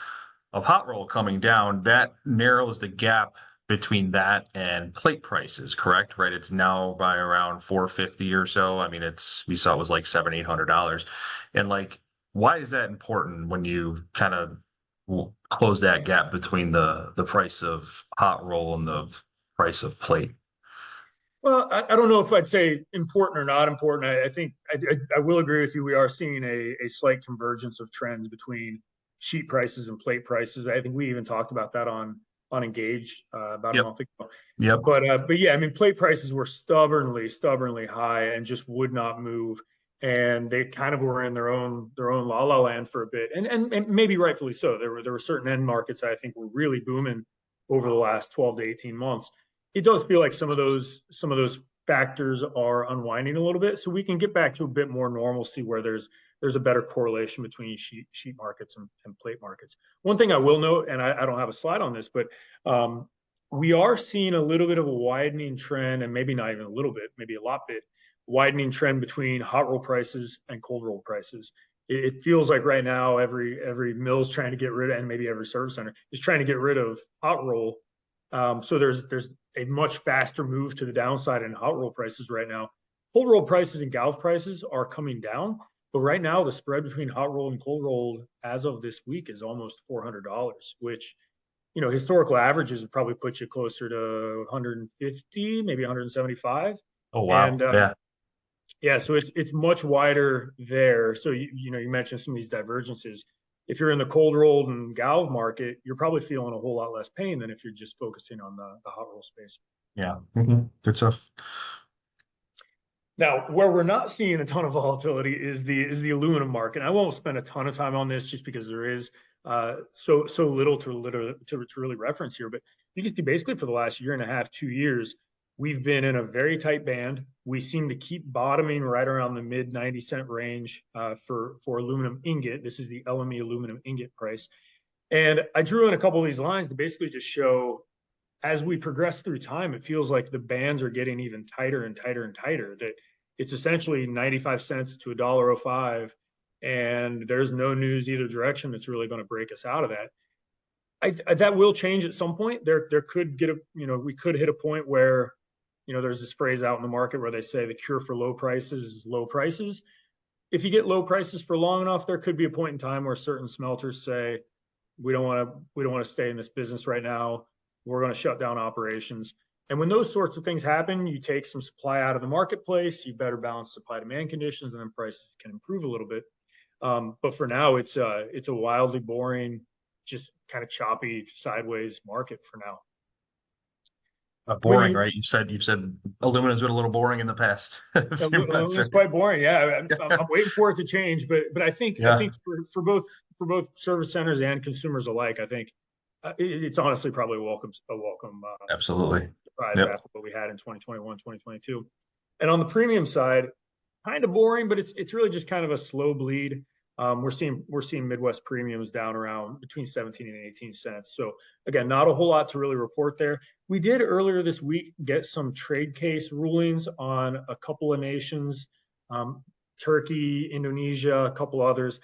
hot roll coming down, that narrows the gap between that and plate prices, correct? Right? It's now by around $450 or so. I mean, we saw it was like $700-800. And why is that important when you kind of close that gap between the price of hot roll and the price of plate? Well, I don't know if I'd say important or not important. I think I will agree with you. We are seeing a slight convergence of trends between sheet prices and plate prices. I think we even talked about that on Engage about a month ago. Yep. But yeah, I mean, plate prices were stubbornly high and just would not move. and they kind of were in their own la la land for a bit, and maybe rightfully so. There were certain end markets that I think were really booming over the last 12 to 18 months. It does feel like some of those factors are unwinding a little bit, so we can get back to a bit more normalcy where there's a better correlation between sheet markets and plate markets. One thing I will note, and I don't have a slide on this, but we are seeing a little bit of a widening trend, and maybe not even a little bit, maybe a lot bit widening trend between hot roll prices and cold roll prices. It feels like right now every mill's trying to get rid of, and maybe every service center is trying to get rid of hot roll. So there's a much faster move to the downside in hot roll prices right now. Cold roll prices and galv prices are coming down, but right now the spread between hot roll and cold roll as of this week is almost $400, which, you know, historical averages would probably put you closer to 150, maybe 175. Oh, wow. And yeah, so it's much wider there. So you know, you mentioned some of these divergences. If you're in the cold rolled and galv market, you're probably feeling a whole lot less pain than if you're just focusing on the hot roll space. Yeah. Good stuff. Now, where we're not seeing a ton of volatility is the aluminum market. I won't spend a ton of time on this just because there is so little to really reference here. But you can see basically for the last year and a half, 2 years, we've been in a very tight band. We seem to keep bottoming right around the mid 90-cent range for aluminum ingot. This is the LME aluminum ingot price. And I drew in a couple of these lines to basically just show, as we progress through time, it feels like the bands are getting even tighter and tighter and tighter, that it's essentially 95 cents to $1.05, and there's no news either direction that's really going to break us out of that. That will change at some point. There could get we could hit a point where, you know, there's this phrase out in the market where they say the cure for low prices is low prices. If you get low prices for long enough, there could be a point in time where certain smelters say, we don't want to stay in this business right now. We're going to shut down operations. And when those sorts of things happen, you take some supply out of the marketplace, you better balance supply demand conditions, and then prices can improve a little bit. But for now, it's a wildly boring, just kind of choppy sideways market for now. Boring, right? You've said aluminum's been a little boring in the past. Aluminum's quite boring. Yeah, I'm waiting for it to change, but I think for both service centers and consumers alike, I think it's honestly probably a welcome absolutely surprise after what we had in 2021, 2022. And on the premium side, kind of boring, but it's really just kind of a slow bleed. We're seeing Midwest premiums down around between 17 and 18 cents. So again, not a whole lot to really report there. We did earlier this week get some trade case rulings on a couple of nations, Turkey, Indonesia, a couple others.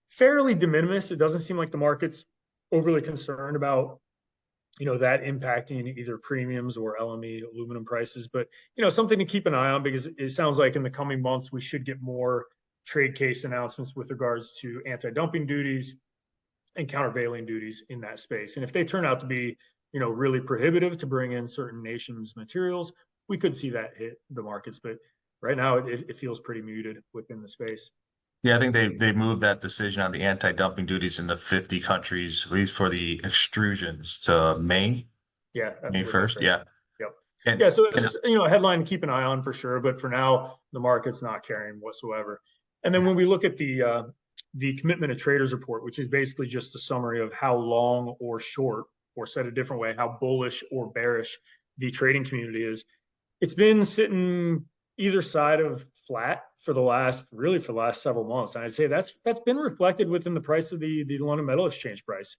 Fairly de minimis. It doesn't seem like the market's overly concerned about, you know, that impacting either premiums or LME aluminum prices. But, you know, something to keep an eye on, because it sounds like in the coming months we should get more trade case announcements with regards to anti-dumping duties and countervailing duties in that space. And if they turn out to be, you know, really prohibitive to bring in certain nations' materials, we could see that hit the markets. But right now it feels pretty muted within the space. Yeah, I think they moved that decision on the anti-dumping duties in the 50 countries, at least for the extrusions, to May. Yeah, May 1st. Yeah. Yep. So it's, you know, a headline to keep an eye on for sure. But for now, the market's not carrying whatsoever. And then when we look at the commitment of traders report, which is basically just a summary of how long or short, or said a different way, how bullish or bearish the trading community is, it's been sitting either side of flat for the last several months. And I'd say that's been reflected within the price of the London Metal Exchange price.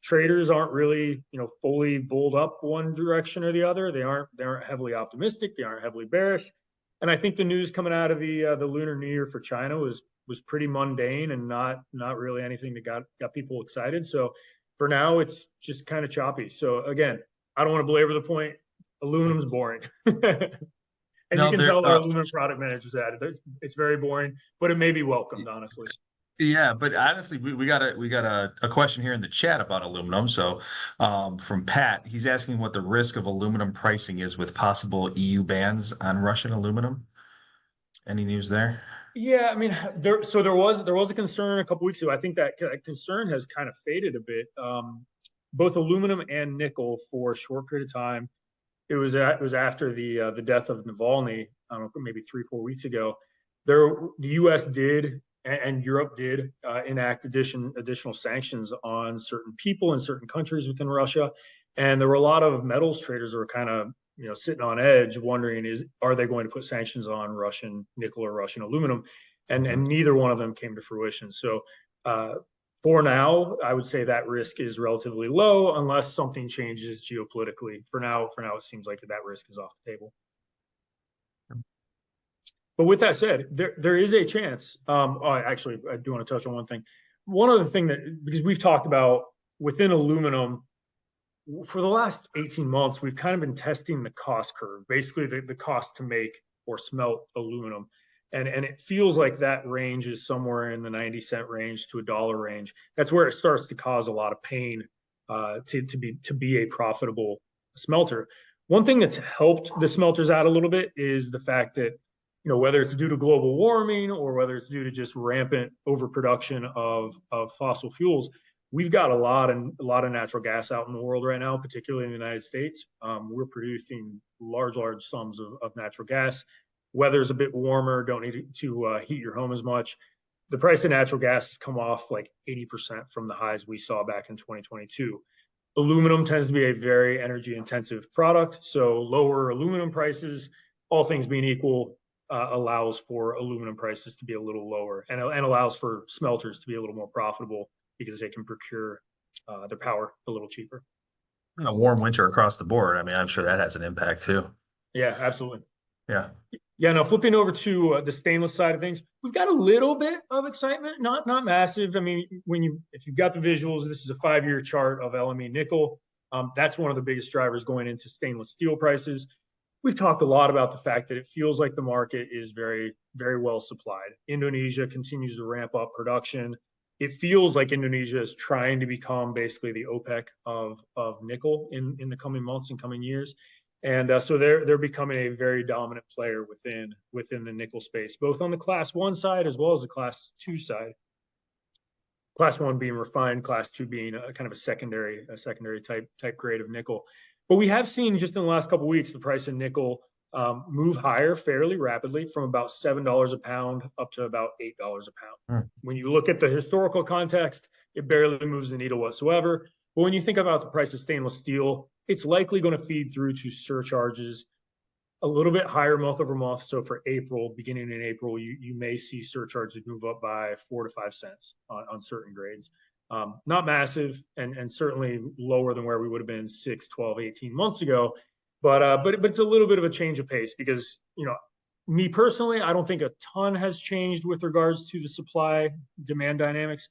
Traders aren't really, you know, fully bulled up one direction or the other. They aren't heavily optimistic. They aren't heavily bearish. And I think the news coming out of the Lunar New Year for China was pretty mundane and not really anything that got people excited. So for now, it's just kind of choppy. So again, I don't want to belabor the point. Aluminum's boring. And you can tell our aluminum product managers that it's very boring, but it may be welcomed, honestly. Yeah, but honestly, we got a question here in the chat about aluminum. So from Pat, he's asking what the risk of aluminum pricing is with possible EU bans on Russian aluminum. Any news there? Yeah, I mean, there was a concern a couple weeks ago. I think that concern has kind of faded a bit. Both aluminum and nickel for a short period of time. It was after the death of Navalny, I don't know, maybe 3-4 weeks ago. the U.S. did and Europe did enact additional sanctions on certain people in certain countries within Russia, and there were a lot of metals traders who were kind of sitting on edge, wondering are they going to put sanctions on Russian nickel or Russian aluminum, and neither one of them came to fruition. So for now, I would say that risk is relatively low unless something changes geopolitically. For now, it seems like that risk is off the table. But with that said, there is a chance. Actually, I do want to touch on one thing. One other thing because we've talked about within aluminum, for the last 18 months, we've kind of been testing the cost curve, basically the cost to make or smelt aluminum. And it feels like that range is somewhere in the 90-cent range to $1 range. That's where it starts to cause a lot of pain to be a profitable smelter. One thing that's helped the smelters out a little bit is the fact that, whether it's due to global warming or whether it's due to just rampant overproduction of fossil fuels, we've got a lot of natural gas out in the world right now, particularly in the United States. We're producing large sums of natural gas. Weather's a bit warmer, don't need to heat your home as much. The price of natural gas has come off like 80% from the highs we saw back in 2022. Aluminum tends to be a very energy intensive product, so lower aluminum prices, all things being equal, allows for aluminum prices to be a little lower and allows for smelters to be a little more profitable because they can procure their power a little cheaper. A warm winter across the board. I mean, I'm sure that has an impact too. Yeah, absolutely. Yeah. Yeah. Now flipping over to the stainless side of things, we've got a little bit of excitement, not massive. I mean, if you've got the visuals, this is a 5-year chart of LME nickel. That's one of the biggest drivers going into stainless steel prices. We've talked a lot about the fact that it feels like the market is very, very well supplied. Indonesia continues to ramp up production. It feels like Indonesia is trying to become basically the OPEC of nickel in the coming months and coming years. And so they're becoming a very dominant player within the nickel space, both on the class 1 side as well as the class 2 side. Class 1 being refined, class 2 being a kind of a secondary type grade of nickel. But we have seen just in the last couple of weeks the price of nickel move higher fairly rapidly from about $7 a pound up to about $8 a pound. When you look at the historical context, it barely moves the needle whatsoever. But when you think about the price of stainless steel, it's likely going to feed through to surcharges a little bit higher month over month. So for April, beginning in April, you may see surcharges move up by 4 to 5 cents on certain grades. Not massive and certainly lower than where we would have been 6, 12, 18 months ago. But it's a little bit of a change of pace because, me personally, I don't think a ton has changed with regards to the supply demand dynamics.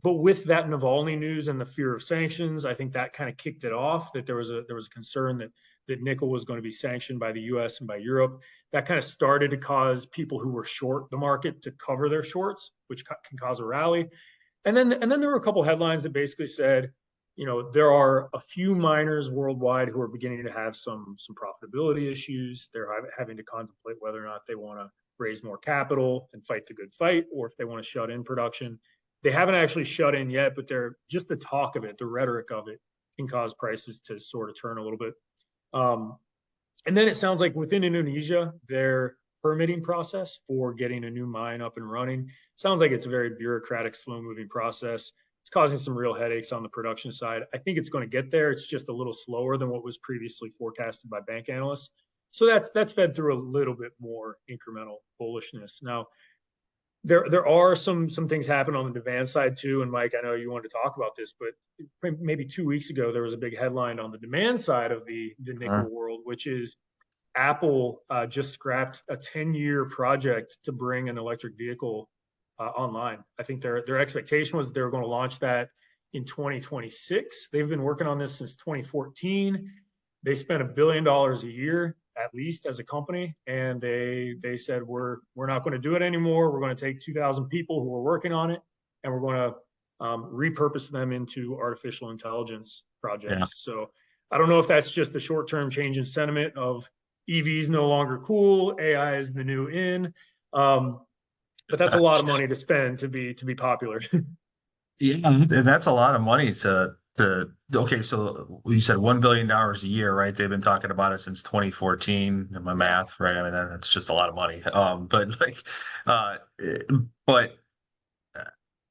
But with that Navalny news and the fear of sanctions, I think that kind of kicked it off, that there was a concern that nickel was going to be sanctioned by the US and by Europe. That kind of started to cause people who were short the market to cover their shorts, which can cause a rally. And then there were a couple headlines that basically said, there are a few miners worldwide who are beginning to have some profitability issues. They're having to contemplate whether or not they want to raise more capital and fight the good fight, or if they want to shut in production. They haven't actually shut in yet, but they're just the talk of it, the rhetoric of it can cause prices to sort of turn a little bit. And then it sounds like within Indonesia, their permitting process for getting a new mine up and running sounds like it's a very bureaucratic, slow-moving process. It's causing some real headaches on the production side. I think it's going to get there. It's just a little slower than what was previously forecasted by bank analysts. So that's fed through a little bit more incremental bullishness. Now, there are some things happen on the demand side too. And Mike, I know you wanted to talk about this, but maybe 2 weeks ago, there was a big headline on the demand side of the nickel world, which is Apple just scrapped a 10-year project to bring an electric vehicle online. I think their expectation was they were going to launch that in 2026. They've been working on this since 2014. They spent $1 billion a year at least as a company, and they said we're not going to do it anymore. We're going to take 2,000 people who are working on it, and we're going to repurpose them into artificial intelligence projects. Yeah. So I don't know if that's just a short-term change in sentiment of EVs no longer cool, AI is the new in, but that's a lot of money to spend to be popular. Yeah, that's a lot of money to Okay, so you said $1 billion a year, right? They've been talking about it since 2014 in my math, right? I mean, that's just a lot of money. But like, uh, but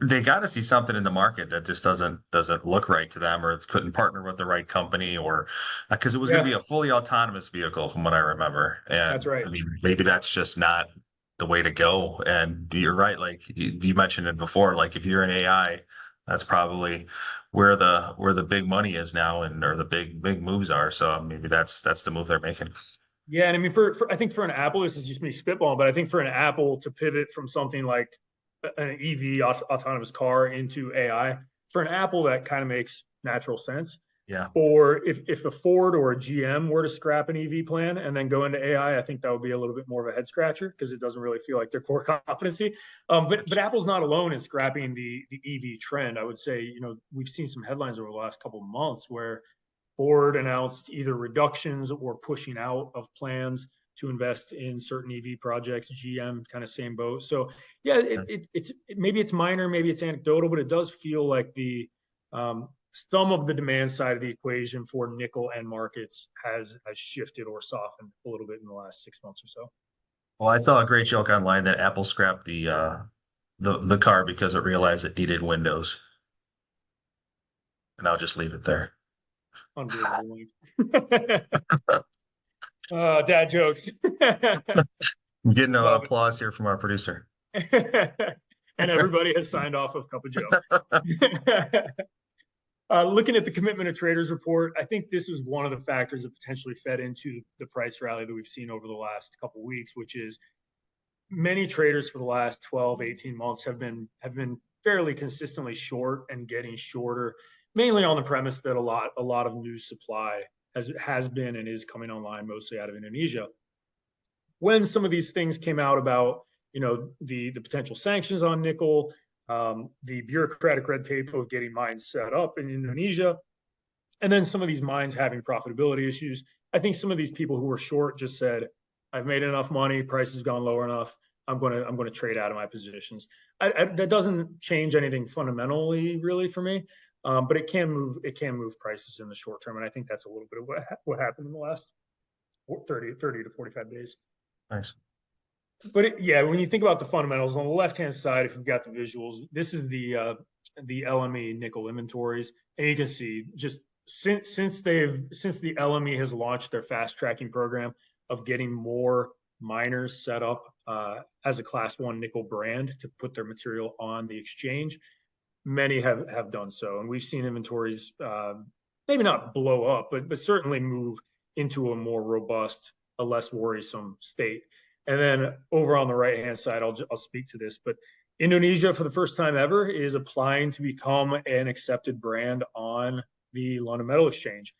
they got to see something in the market that just doesn't look right to them, or couldn't partner with the right company, or because it was going to Yeah, be a fully autonomous vehicle, from what I remember. that's And right. I mean, maybe that's just not the way to go. And you're right, like you mentioned it before, like if you're an AI, that's probably where the big money is now, and or the big moves are. So maybe that's the move they're making. Yeah, and I mean, I think for an Apple, this is just me spitballing, but I think for an Apple to pivot from something like an EV autonomous car into AI, for an Apple, that kind of makes natural sense. Yeah. Or if a Ford or a GM were to scrap an EV plan and then go into AI, I think that would be a little bit more of a head scratcher because it doesn't really feel like their core competency. But Apple's not alone in scrapping the EV trend. I would say, we've seen some headlines over the last couple of months where Ford announced either reductions or pushing out of plans to invest in certain EV projects. GM kind of same boat. So yeah, it's maybe it's minor, maybe it's anecdotal, but it does feel like some of the demand side of the equation for nickel end markets has shifted or softened a little bit in the last 6 months or so. Well, I saw a great joke online that Apple scrapped the car because it realized it needed Windows, and I'll just leave it there. Unbelievable. Dad jokes. I'm getting an Love applause here from our producer. it. And everybody has signed off of Cup of Joe. Looking at the commitment of traders report, I think this is one of the factors that potentially fed into the price rally that we've seen over the last couple of weeks, which is many traders for the last 12, 18 months have been fairly consistently short and getting shorter, mainly on the premise that a lot of new supply has been and is coming online, mostly out of Indonesia. When some of these things came out about, the potential sanctions on nickel, the bureaucratic red tape of getting mines set up in Indonesia, and then some of these mines having profitability issues, I think some of these people who were short just said, I've made enough money, price has gone lower enough, I'm going to trade out of my positions. That doesn't change anything fundamentally really for me, but it can move prices in the short term, and I think that's a little bit of what happened in the last 30 to 45 days. Nice. But yeah, when you think about the fundamentals on the left-hand side, if you've got the visuals, this is the LME nickel inventories, and you can see just since the LME has launched their fast tracking program of getting more miners set up as a class 1 nickel brand to put their material on the exchange, many have done so, and we've seen inventories maybe not blow up, but certainly move into a more robust, a less worrisome state. And then over on the right-hand side, I'll speak to this, but Indonesia, for the first time ever, is applying to become an accepted brand on the London Metal Exchange.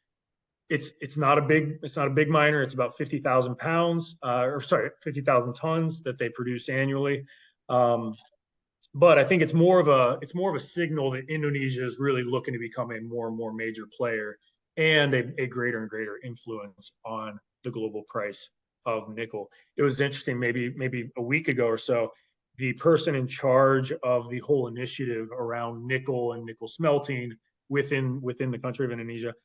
It's not a big miner. It's about 50,000 pounds, 50,000 tons that they produce annually. But I think it's more of a signal that Indonesia is really looking to become a more and more major player and a greater and greater influence on the global price of nickel. It was interesting, maybe a week ago or so, the person in charge of the whole initiative around nickel and nickel smelting within the country of Indonesia,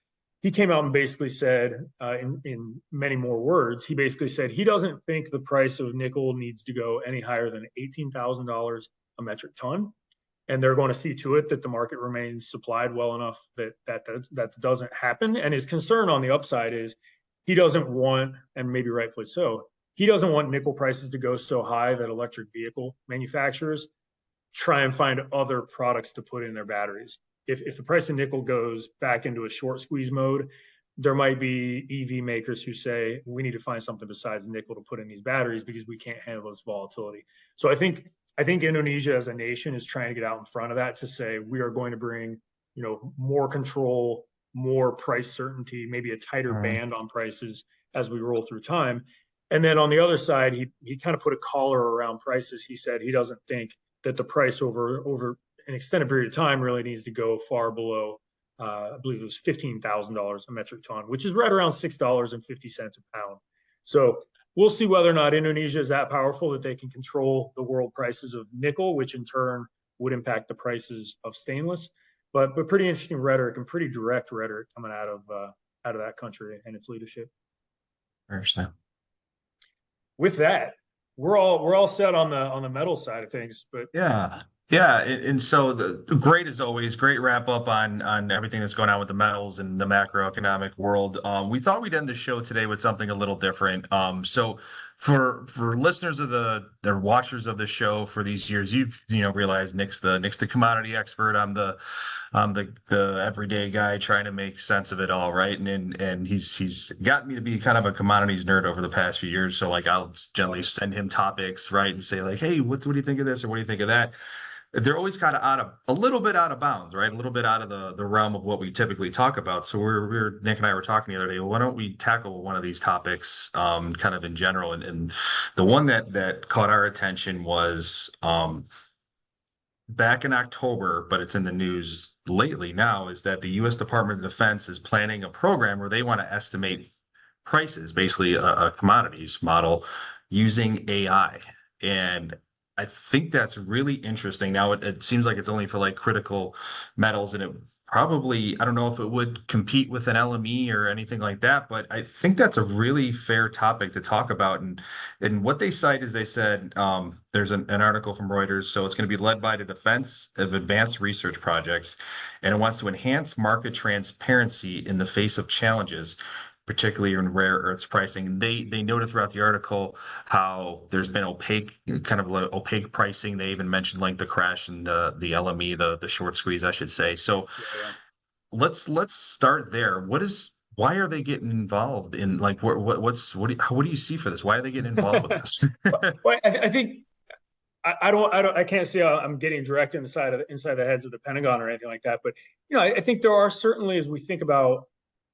he came out and basically said, in many more words, he basically said he doesn't think the price of nickel needs to go any higher than $18,000 a metric ton, and they're going to see to it that the market remains supplied well enough that doesn't happen. And his concern on the upside is he doesn't want, and maybe rightfully so, he doesn't want nickel prices to go so high that electric vehicle manufacturers try and find other products to put in their batteries. If the price of nickel goes back into a short squeeze mode, there might be EV makers who say, we need to find something besides nickel to put in these batteries because we can't handle this volatility. So I think Indonesia as a nation is trying to get out in front of that to say we are going to bring, more control, more price certainty, maybe a tighter band on prices as we roll through time. And then on the other side, he kind of put a collar around prices. He said he doesn't think that the price over an extended period of time really needs to go far below, I believe it was $15,000 a metric ton, which is right around $6.50 a pound. So we'll see whether or not Indonesia is that powerful that they can control the world prices of nickel, which in turn would impact the prices of stainless. but pretty interesting rhetoric and pretty direct rhetoric coming out of that country and its leadership. Interesting. With that, we're all set on the metal side of things, but Yeah. Yeah. And so great as always, great wrap up on everything that's going on with the metals and the macroeconomic world. We thought we'd end the show today with something a little different. So for listeners of the watchers of the show for these years, you've realized Nick's the commodity expert. I'm the everyday guy trying to make sense of it all, right? And he's got me to be kind of a commodities nerd over the past few years. So like I'll generally send him topics, right, and say like, hey, what do you think of this or what do you think of that? They're always kind of a little bit out of bounds, right? A little bit out of the realm of what we typically talk about. So Nick and I were talking the other day, well, why don't we tackle one of these topics kind of in general? And the one that caught our attention was back in October, but it's in the news lately now, is that the U.S. Department of Defense is planning a program where they want to estimate prices, basically a commodities model using AI. And I think that's really interesting. Now, it seems like it's only for like critical metals, and it probably, I don't know if it would compete with an LME or anything like that, but I think that's a really fair topic to talk about. And what they cite is they said there's an article from Reuters, so it's going to be led by the Defense of Advanced Research Projects, and it wants to enhance market transparency in the face of challenges, particularly in rare earths pricing. They noted throughout the article how there's been opaque pricing. They even mentioned like the crash in the LME, the short squeeze, I should say. So yeah. let's start there. Why are they getting involved in like what do you see for this? Why are they getting involved with this? Well, I think I can't see how I'm getting direct inside the heads of the Pentagon or anything like that. But I think there are certainly, as we think about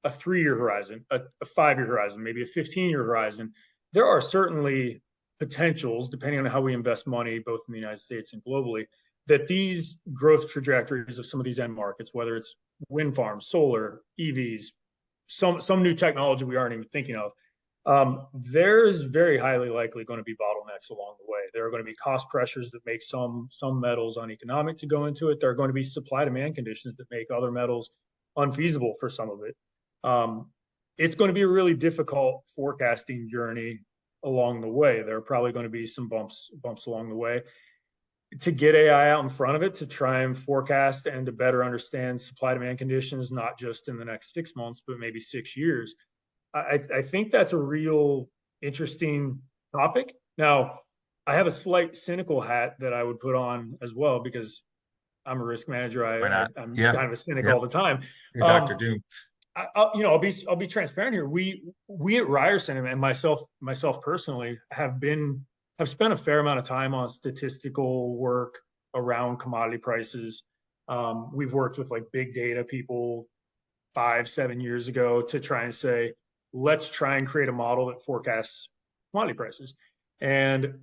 a 3-year horizon, a 5-year horizon, maybe a 15-year horizon, there are certainly potentials, depending on how we invest money, both in the United States and globally, that these growth trajectories of some of these end markets, whether it's wind farms, solar, EVs, some new technology we aren't even thinking of, there's very highly likely going to be bottlenecks along the way. There are going to be cost pressures that make some metals uneconomic to go into it. There are going to be supply-demand conditions that make other metals unfeasible for some of it. It's going to be a really difficult forecasting journey along the way. There are probably going to be some bumps along the way. To get AI out in front of it, to try and forecast and to better understand supply-demand conditions, not just in the next 6 months, but maybe 6 years, I think that's a real interesting topic. Now, I have a slight cynical hat that I would put on as well because I'm a risk manager. I'm kind of a cynic all the time. You're Dr. Doom. I'll be transparent here. We at Ryerson and myself personally have spent a fair amount of time on statistical work around commodity prices. We've worked with like big data people 5-7 years ago to try and say, let's try and create a model that forecasts commodity prices. And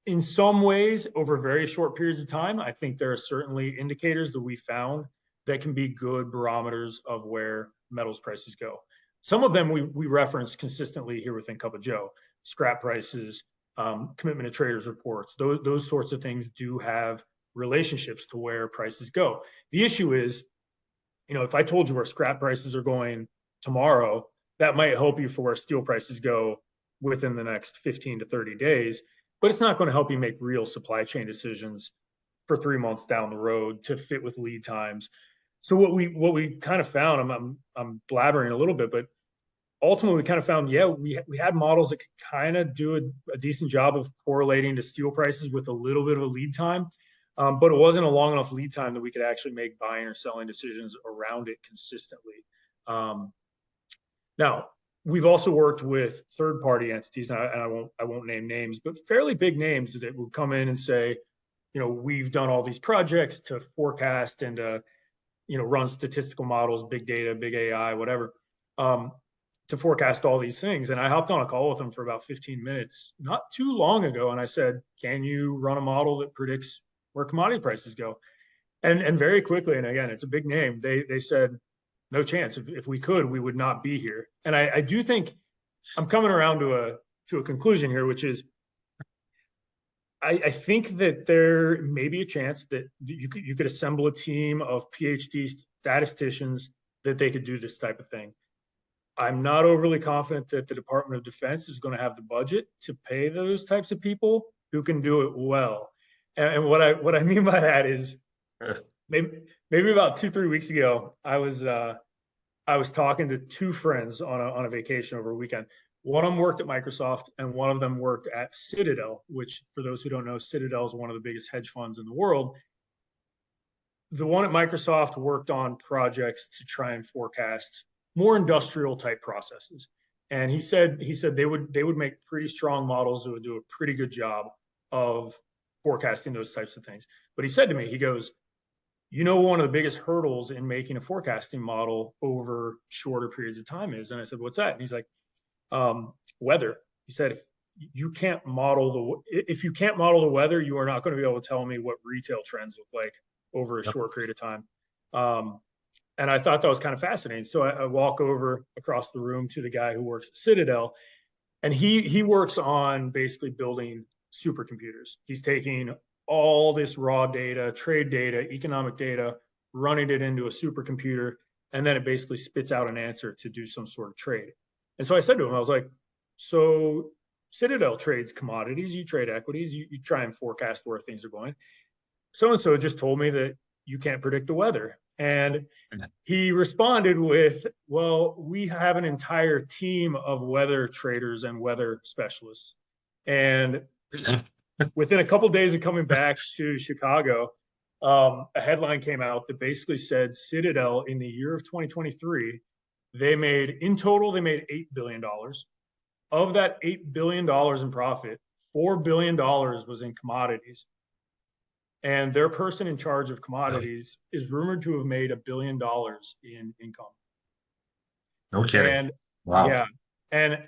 in some ways, over very short periods of time, I think there are certainly indicators that we found that can be good barometers of where metals prices go. Some of them we reference consistently here within Cup of Joe: scrap prices, commitment to traders reports. Those sorts of things do have relationships to where prices go. The issue is, if I told you where scrap prices are going tomorrow, that might help you for where steel prices go within the next 15 to 30 days, but it's not going to help you make real supply chain decisions for 3 months down the road to fit with lead times. So what we kind of found, I'm blabbering a little bit, but ultimately we kind of found, we had models that could kind of do a decent job of correlating to steel prices with a little bit of a lead time, but it wasn't a long enough lead time that we could actually make buying or selling decisions around it consistently. Now, we've also worked with third-party entities, and I won't name names, but fairly big names that would come in and say, we've done all these projects to forecast and run statistical models, big data, big AI, whatever, to forecast all these things. And I hopped on a call with them for about 15 minutes not too long ago, and I said, can you run a model that predicts where commodity prices go? And very quickly, and again, it's a big name, they said, no chance. If we could, we would not be here. And I do think I'm coming around to a conclusion here, which is I think that there may be a chance that you could assemble a team of PhD statisticians that they could do this type of thing. I'm not overly confident that the Department of Defense is going to have the budget to pay those types of people who can do it well. And what I mean by that is maybe about 2-3 weeks ago, I was talking to two friends on a vacation over a weekend. One of them worked at Microsoft, and one of them worked at Citadel, which, for those who don't know, Citadel is one of the biggest hedge funds in the world. The one at Microsoft worked on projects to try and forecast more industrial type processes. And he said they would make pretty strong models that would do a pretty good job of forecasting those types of things. But he said to me, he goes, one of the biggest hurdles in making a forecasting model over shorter periods of time is, and I said, what's that? And he's like, weather. He said, if you can't model the weather, you are not going to be able to tell me what retail trends look like over a short period of time. And I thought that was kind of fascinating. So I walk over across the room to the guy who works at Citadel, and he works on basically building supercomputers. He's taking all this raw data, trade data, economic data, running it into a supercomputer, and then it basically spits out an answer to do some sort of trade. And so I said to him, I was like, so Citadel trades commodities, you trade equities, you try and forecast where things are going. So-and-so just told me that you can't predict the weather. And he responded with, well, we have an entire team of weather traders and weather specialists. And within a couple of days of coming back to Chicago, a headline came out that basically said Citadel in the year of 2023, in total, they made $8 billion. Of that $8 billion in profit, $4 billion was in commodities. And their person in charge of commodities is rumored to have made $1 billion in income. No kidding. And wow. Yeah. And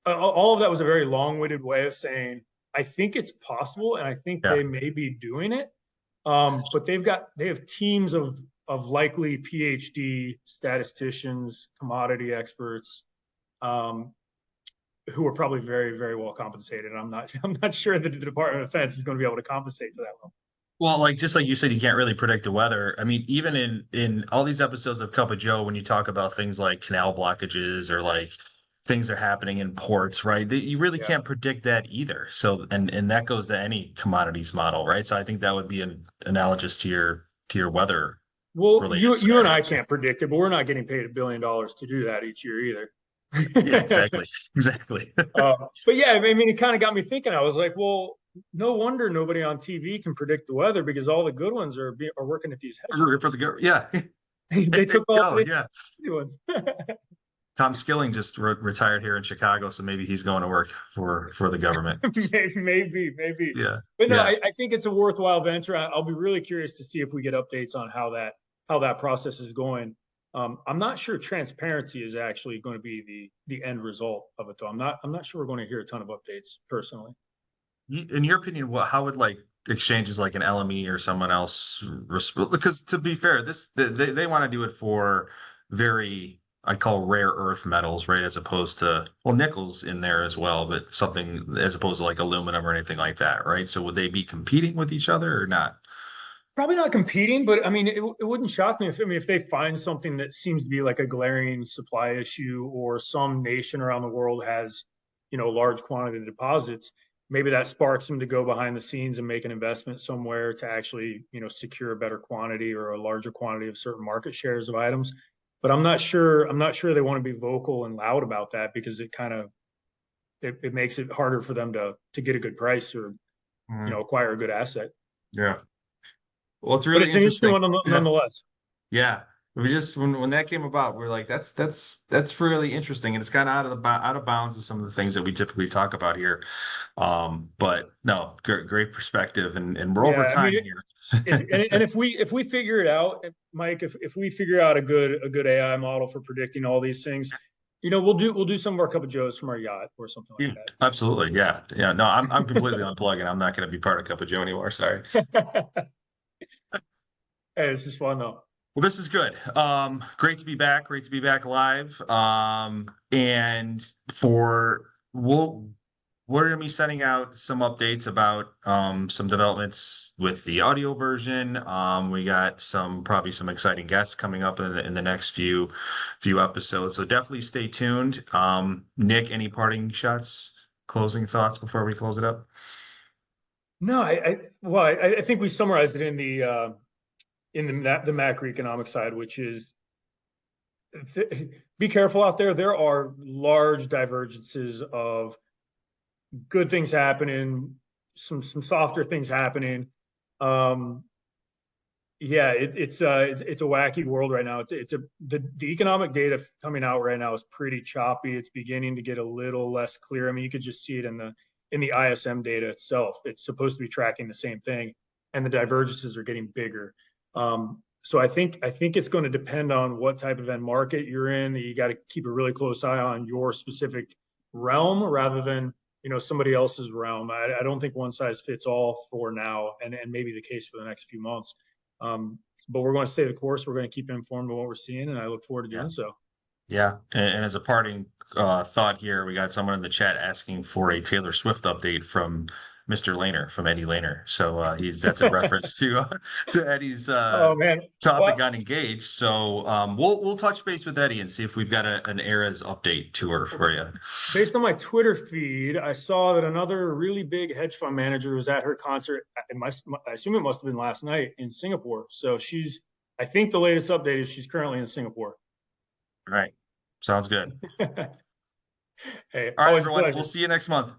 all of that was a very long-winded way of saying, I think it's possible, and I think they may be doing it. But they have teams of likely PhD statisticians, commodity experts, who are probably very, very well compensated. I'm not sure that the Department of Defense is going to be able to compensate to that level. Well, just like you said, you can't really predict the weather. I mean, even in all these episodes of Cup of Joe, when you talk about things like canal blockages or like things are happening in ports, right? You really can't predict that either. So, and that goes to any commodities model, right? So I think that would be an analogous to your weather. Well, you and I can't predict it, but we're not getting paid $1 billion to do that each year either. Yeah, exactly. But yeah, I mean, it kind of got me thinking. I was like, well, no wonder nobody on TV can predict the weather, because all the good ones are working at these hedge funds. They took all the good ones. Tom Skilling just retired here in Chicago, so maybe he's going to work for the government. maybe. Yeah. But no, I think it's a worthwhile venture. I'll be really curious to see if we get updates on how that process is going. I'm not sure transparency is actually going to be the end result of it, though. I'm not sure we're going to hear a ton of updates personally. In your opinion, how would like exchanges like an LME or someone else because to be fair, they want to do it for very, I call rare earth metals, right? As opposed to, well, nickel's in there as well, but something as opposed to like aluminum or anything like that, right? So would they be competing with each other or not? Probably not competing, but I mean, it wouldn't shock me if they find something that seems to be like a glaring supply issue, or some nation around the world has, large quantity of deposits. Maybe that sparks them to go behind the scenes and make an investment somewhere to actually, secure a better quantity or a larger quantity of certain market shares of items. But I'm not sure they want to be vocal and loud about that, because it kind of it makes it harder for them to get a good price or acquire a good asset. Yeah. Well, it's really an interesting one nonetheless. Yeah. We just when that came about, we're like, that's really interesting, and it's kind of out of bounds of some of the things that we typically talk about here. But no, great perspective, and we're over time here. and if we figure it out, Mike, if we figure out a good AI model for predicting all these things, we'll do some of our Cup of Joes from our yacht or something like that. Absolutely, yeah. No, I'm completely unplugging. I'm not going to be part of Cup of Joe anymore. Sorry. Hey, this is fun though. Well, this is good. Great to be back. Great to be back live. And we're going to be sending out some updates about some developments with the audio version. We got probably some exciting guests coming up in the next few episodes. So definitely stay tuned. Nick, any parting shots, closing thoughts before we close it up? No, I think we summarized it in the macroeconomic side, which is be careful out there. There are large divergences of good things happening, some softer things happening. Yeah, it's a wacky world right now. The economic data coming out right now is pretty choppy. It's beginning to get a little less clear. I mean, you could just see it in the ISM data itself. It's supposed to be tracking the same thing, and the divergences are getting bigger. So I think it's going to depend on what type of end market you're in. You got to keep a really close eye on your specific realm rather than somebody else's realm. I don't think one size fits all for now, and maybe the case for the next few months. But we're going to stay the course. We're going to keep informed of what we're seeing, and I look forward to doing so. Yeah, and as a parting thought here, we got someone in the chat asking for a Taylor Swift update from Mr. Lehner, from Eddie Lehner. So that's a reference to Eddie's Oh man, topic on Engage. So we'll touch base with Eddie and see if we've got an Eras update tour for you. Based on my Twitter feed, I saw that another really big hedge fund manager was at her concert. I assume it must have been last night in Singapore. So I think the latest update is she's currently in Singapore. All right. Sounds good. Hey, all right, everyone. We'll see you next month.